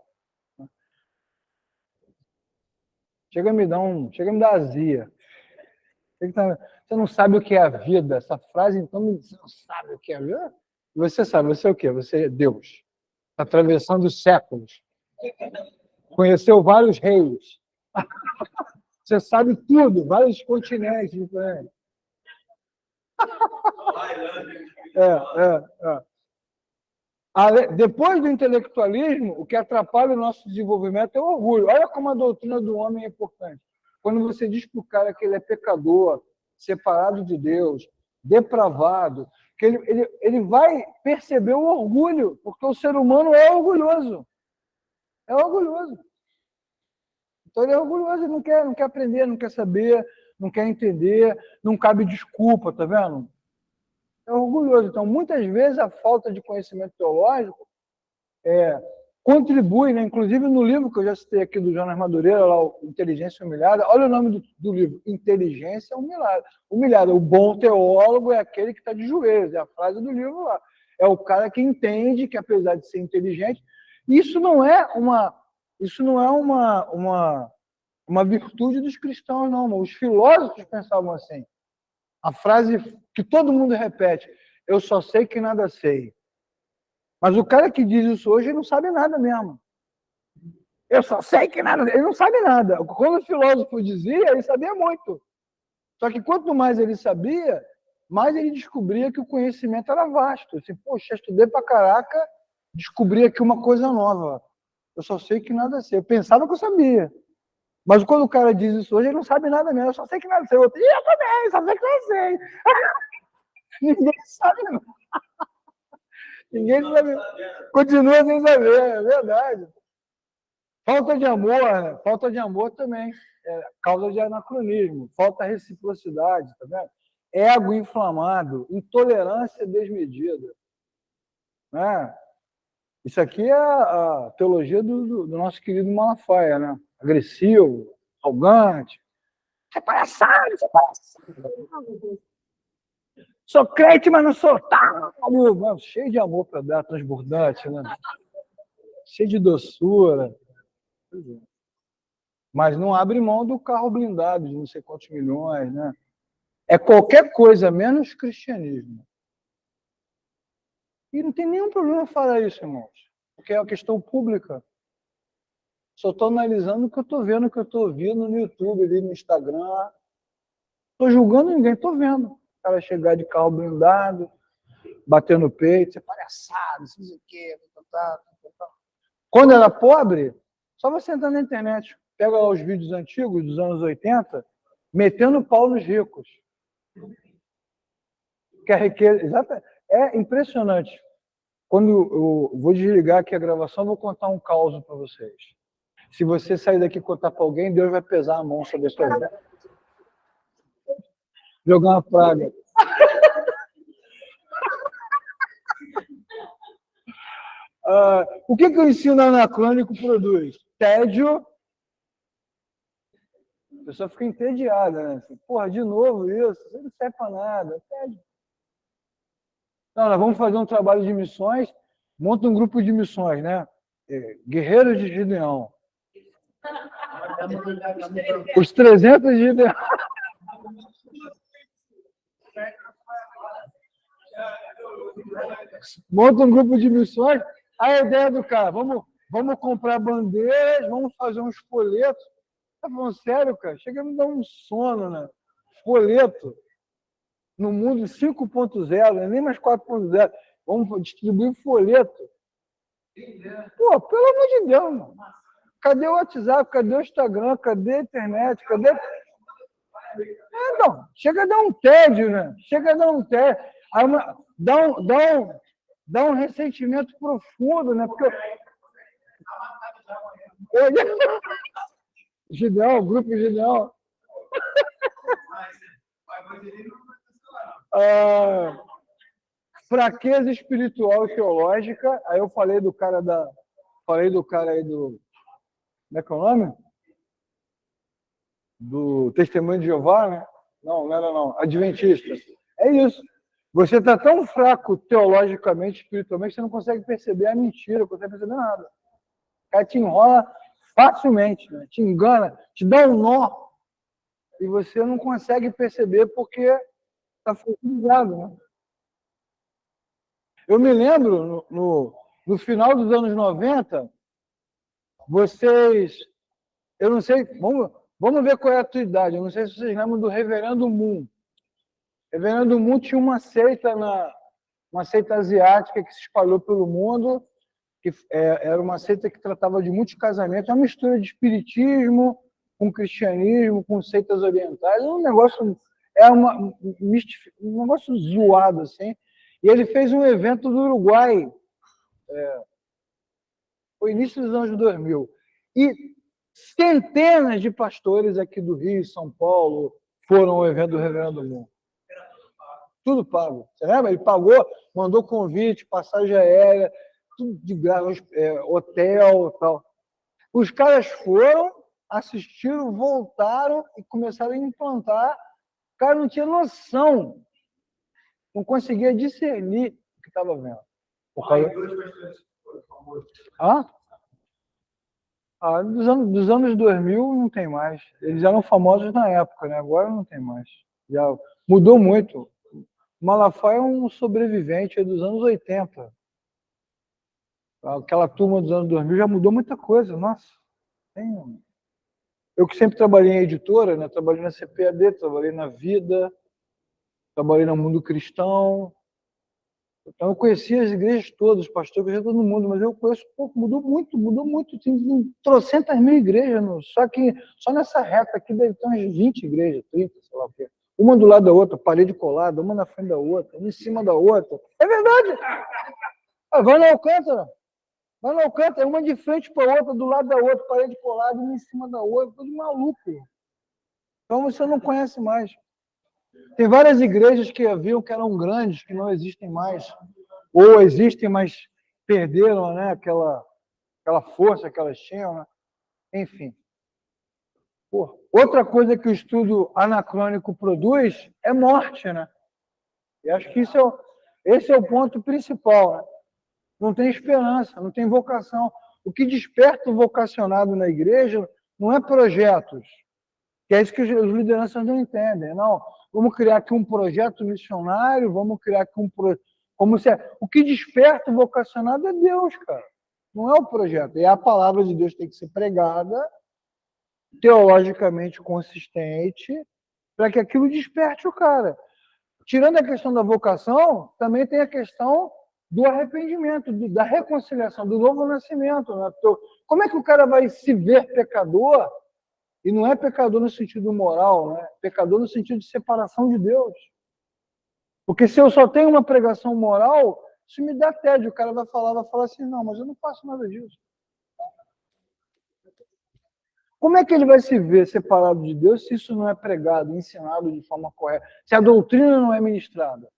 Chega a me dar azia. Você não sabe o que é a vida. Essa frase, então, você não sabe o que é a vida. Você sabe, você é o quê? Você é Deus. Está atravessando os séculos. Conheceu vários reis. Você sabe tudo, vários continentes diferentes. Depois do intelectualismo, o que atrapalha o nosso desenvolvimento é o orgulho. Olha como a doutrina do homem é importante. Quando você diz para o cara que ele é pecador, separado de Deus, depravado, que ele vai perceber o orgulho, porque o ser humano é orgulhoso. É orgulhoso. Então ele é orgulhoso, ele não quer aprender, não quer saber, não quer entender, não cabe desculpa, tá vendo? É orgulhoso. Então, muitas vezes, a falta de conhecimento teológico contribui, né? Inclusive no livro que eu já citei aqui do Jonas Madureira, lá, o Inteligência Humilhada, olha o nome do livro, Inteligência Humilhada. O bom teólogo é aquele que está de joelhos, é a frase do livro lá. É o cara que entende que, apesar de ser inteligente, isso não é uma virtude dos cristãos, não. Os filósofos pensavam assim. A frase que todo mundo repete, eu só sei que nada sei. Mas o cara que diz isso hoje, ele não sabe nada mesmo. Eu só sei que nada... Ele não sabe nada. Quando o filósofo dizia, ele sabia muito. Só que quanto mais ele sabia, mais ele descobria que o conhecimento era vasto. Assim, poxa, estudei pra caraca, descobri aqui uma coisa nova. Eu só sei que nada sei. Eu pensava que eu sabia. Mas quando o cara diz isso hoje, ele não sabe nada mesmo. Eu só sei que nada sei. Eu também, só sei que não sei. Ninguém sabe, não. Ninguém sabe. Continua sem saber, é verdade. Falta de amor, né? Falta de amor também. É causa de anacronismo. Falta reciprocidade, tá vendo? Ego inflamado, intolerância desmedida. Né? Isso aqui é a teologia do nosso querido Malafaia, né? Agressivo, arrogante. Isso é palhaçada, isso é palhaçada. Sou crente, mas não sou otário. Cheio de amor para dar, transbordante, né? Cheio de doçura. Mas não abre mão do carro blindado de não sei quantos milhões, né? É qualquer coisa, menos cristianismo. E não tem nenhum problema falar isso, irmãos. Porque é uma questão pública. Só estou analisando o que eu estou vendo, o que eu estou ouvindo no YouTube, ali no Instagram. Estou julgando ninguém, estou vendo. O cara chegar de carro blindado, bater no peito, isso é palhaçada, isso não sei o quê. Quando era pobre, só você entrar na internet. Pega lá os vídeos antigos, dos anos 80, metendo pau nos ricos. Que a riqueza... É impressionante. Quando eu vou desligar aqui a gravação, eu vou contar um caos para vocês. Se você sair daqui e contar para alguém, Deus vai pesar a mão sobre a sua vida. Jogar uma praga. O que o ensino anacrônico produz? Tédio. A pessoa fica entediada, né? Assim, porra, de novo isso, não serve para nada. Tédio. Não, nós vamos fazer um trabalho de missões, monta um grupo de missões, né? Guerreiros de Gideão. Os 300 de Gideão. Monta um grupo de missões. A ideia do cara, vamos comprar bandeiras, vamos fazer uns folhetos. Tá falando sério, cara? Chega a me dar um sono, né? Folheto. No mundo 5.0, nem mais 4.0. Vamos distribuir folheto. Pô, pelo amor de Deus, mano. Cadê o WhatsApp? Cadê o Instagram? Cadê a internet? Cadê... Não, chega a dar um tédio, né? Chega a dar um tédio. Aí dá um ressentimento profundo, né? Porque Gideão, grupo Gideão. Fraqueza espiritual e teológica. Aí eu falei do cara aí do... Como é que é o nome? Do Testemunho de Jeová, né? Não era não. Adventista. É isso. Você está tão fraco teologicamente, espiritualmente, que você não consegue perceber a mentira, não consegue perceber nada. O cara te enrola facilmente, né? Te engana, te dá um nó. E você não consegue perceber porque está fragilizado, né? Eu me lembro, no final dos anos 90, vocês... Eu não sei... Vamos ver qual é a tua idade. Eu não sei se vocês lembram do Reverendo Moon. Reverendo Moon tinha uma seita asiática que se espalhou pelo mundo, que era uma seita que tratava de muitos casamentos, uma mistura de espiritismo com cristianismo, com seitas orientais, um negócio um negócio zoado assim. E ele fez um evento no Uruguai, foi início dos anos 2000, e centenas de pastores aqui do Rio, São Paulo, foram ao evento do Reverendo Moon. Tudo pago. Você lembra? Ele pagou, mandou convite, passagem aérea, tudo de graça, hotel e tal. Os caras foram, assistiram, voltaram e começaram a implantar. O cara não tinha noção, não conseguia discernir o que estava vendo. Por causa... Dos anos 2000 não tem mais. Eles eram famosos na época, né? Agora não tem mais. Já mudou muito. Malafaia é um sobrevivente dos anos 80. Aquela turma dos anos 2000 já mudou muita coisa. Nossa, eu que sempre trabalhei em editora, né? Trabalhei na CPAD, trabalhei na Vida, trabalhei no Mundo Cristão. Então eu conheci as igrejas todas, os pastores, conheci todo mundo, mas eu conheço pouco, mudou muito. Tem trocentas mil igrejas, só nessa reta aqui deve ter umas 20 igrejas, 30, sei lá o quê. Uma do lado da outra, parede colada, uma na frente da outra, uma em cima da outra. É verdade! Vai na Alcântara, uma de frente para a outra, do lado da outra, parede colada, uma em cima da outra, tudo maluco. Então você não conhece mais. Tem várias igrejas que haviam, que eram grandes, que não existem mais. Ou existem, mas perderam, né, aquela força que elas tinham. Né? Enfim. Outra coisa que o estudo anacrônico produz é morte. Né? E acho que esse é o ponto principal. Né? Não tem esperança, não tem vocação. O que desperta o vocacionado na igreja não é projetos, que é isso que as lideranças não entendem. Não, vamos criar aqui um projeto missionário, vamos criar aqui o que desperta o vocacionado é Deus, cara. Não é o projeto. E a palavra de Deus tem que ser pregada, teologicamente consistente, para que aquilo desperte o cara. Tirando a questão da vocação, também tem a questão do arrependimento, da reconciliação, do novo nascimento. Né? Como é que o cara vai se ver pecador? E não é pecador no sentido moral, né? Pecador no sentido de separação de Deus. Porque se eu só tenho uma pregação moral, isso me dá tédio. O cara vai falar assim, não, mas eu não faço nada disso. Como é que ele vai se ver separado de Deus se isso não é pregado, ensinado de forma correta? Se a doutrina não é ministrada?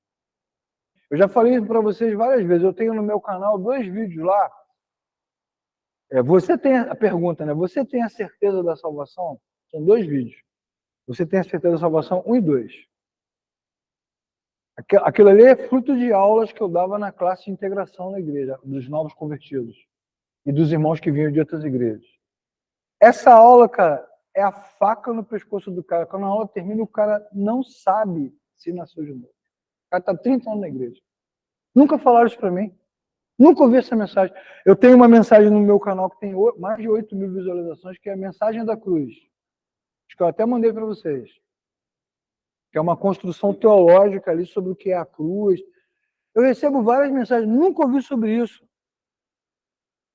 Eu já falei isso para vocês várias vezes. Eu tenho no meu canal 2 vídeos lá. Você tem a pergunta, né? Você tem a certeza da salvação? São 2 vídeos. Você tem a certeza da salvação 1 e 2. Aquilo ali é fruto de aulas que eu dava na classe de integração na igreja, dos novos convertidos e dos irmãos que vinham de outras igrejas. Essa aula, cara, é a faca no pescoço do cara. Quando a aula termina, o cara não sabe se nasceu de novo. O cara está 30 anos na igreja. Nunca falaram isso para mim. Nunca ouvi essa mensagem. Eu tenho uma mensagem no meu canal que tem mais de 8.000 visualizações, que é a mensagem da cruz. Acho que eu até mandei para vocês. Que é uma construção teológica ali sobre o que é a cruz. Eu recebo várias mensagens, nunca ouvi sobre isso.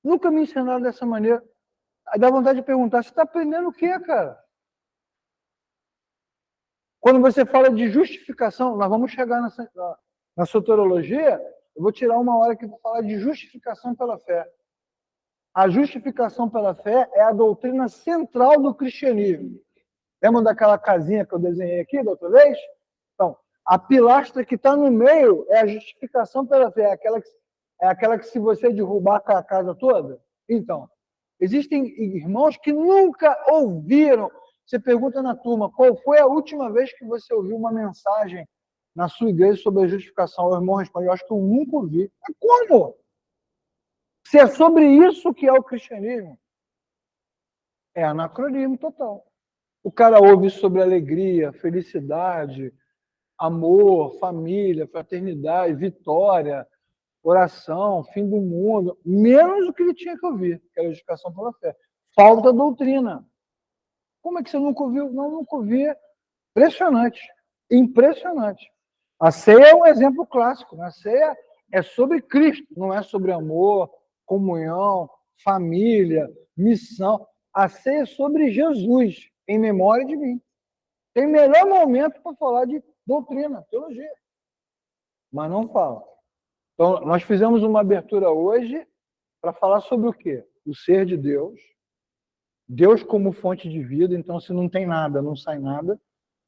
Nunca me ensinaram dessa maneira. Aí dá vontade de perguntar, você está aprendendo o quê, cara? Quando você fala de justificação, nós vamos chegar na soteriologia, eu vou tirar uma hora aqui para falar de justificação pela fé. A justificação pela fé é a doutrina central do cristianismo. Lembra daquela casinha que eu desenhei aqui da outra vez? Então, a pilastra que está no meio é a justificação pela fé. É aquela que se você derrubar a casa toda. Então, existem irmãos que nunca ouviram. Você pergunta na turma, qual foi a última vez que você ouviu uma mensagem na sua igreja sobre a justificação? O irmão responde, eu acho que eu nunca ouvi. Mas como? Se é sobre isso que é o cristianismo, é anacronismo total. O cara ouve sobre alegria, felicidade, amor, família, fraternidade, vitória, oração, fim do mundo, menos o que ele tinha que ouvir, que era a justificação pela fé. Falta doutrina. Como é que você nunca ouviu? Não, nunca ouvi. Impressionante. Impressionante. A ceia é um exemplo clássico. A ceia é sobre Cristo, não é sobre amor, comunhão, família, missão. A ceia é sobre Jesus, em memória de mim. Tem melhor momento para falar de doutrina, teologia. Mas não fala. Então, nós fizemos uma abertura hoje para falar sobre o quê? O ser de Deus. Deus como fonte de vida. Então, se não tem nada, não sai nada.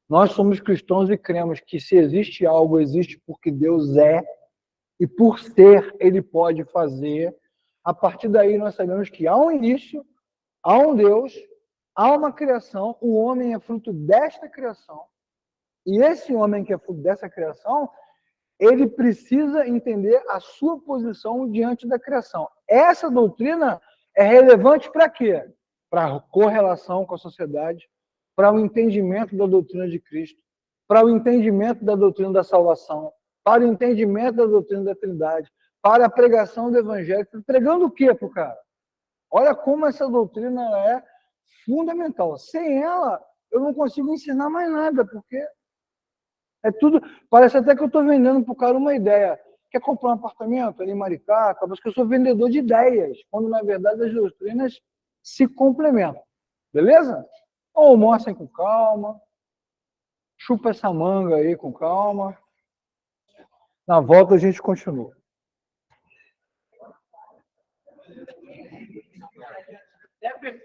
Nós somos cristãos e cremos que se existe algo, existe porque Deus é, e por ser, Ele pode fazer. A partir daí, nós sabemos que há um início, há um Deus, há uma criação, o homem é fruto desta criação, e esse homem que é fruto dessa criação, ele precisa entender a sua posição diante da criação. Essa doutrina é relevante para quê? Para a correlação com a sociedade, para o entendimento da doutrina de Cristo, para o entendimento da doutrina da salvação, para o entendimento da doutrina da Trindade, para a pregação do Evangelho. Pregando o quê para o cara? Olha como essa doutrina é fundamental. Sem ela, eu não consigo ensinar mais nada, porque é tudo. Parece até que eu estou vendendo para o cara uma ideia. Quer comprar um apartamento ali em Maricá? Talvez que eu sou vendedor de ideias, quando na verdade as doutrinas se complementam. Beleza? Almocem com calma. Chupa essa manga aí com calma. Na volta a gente continua. Deve ser.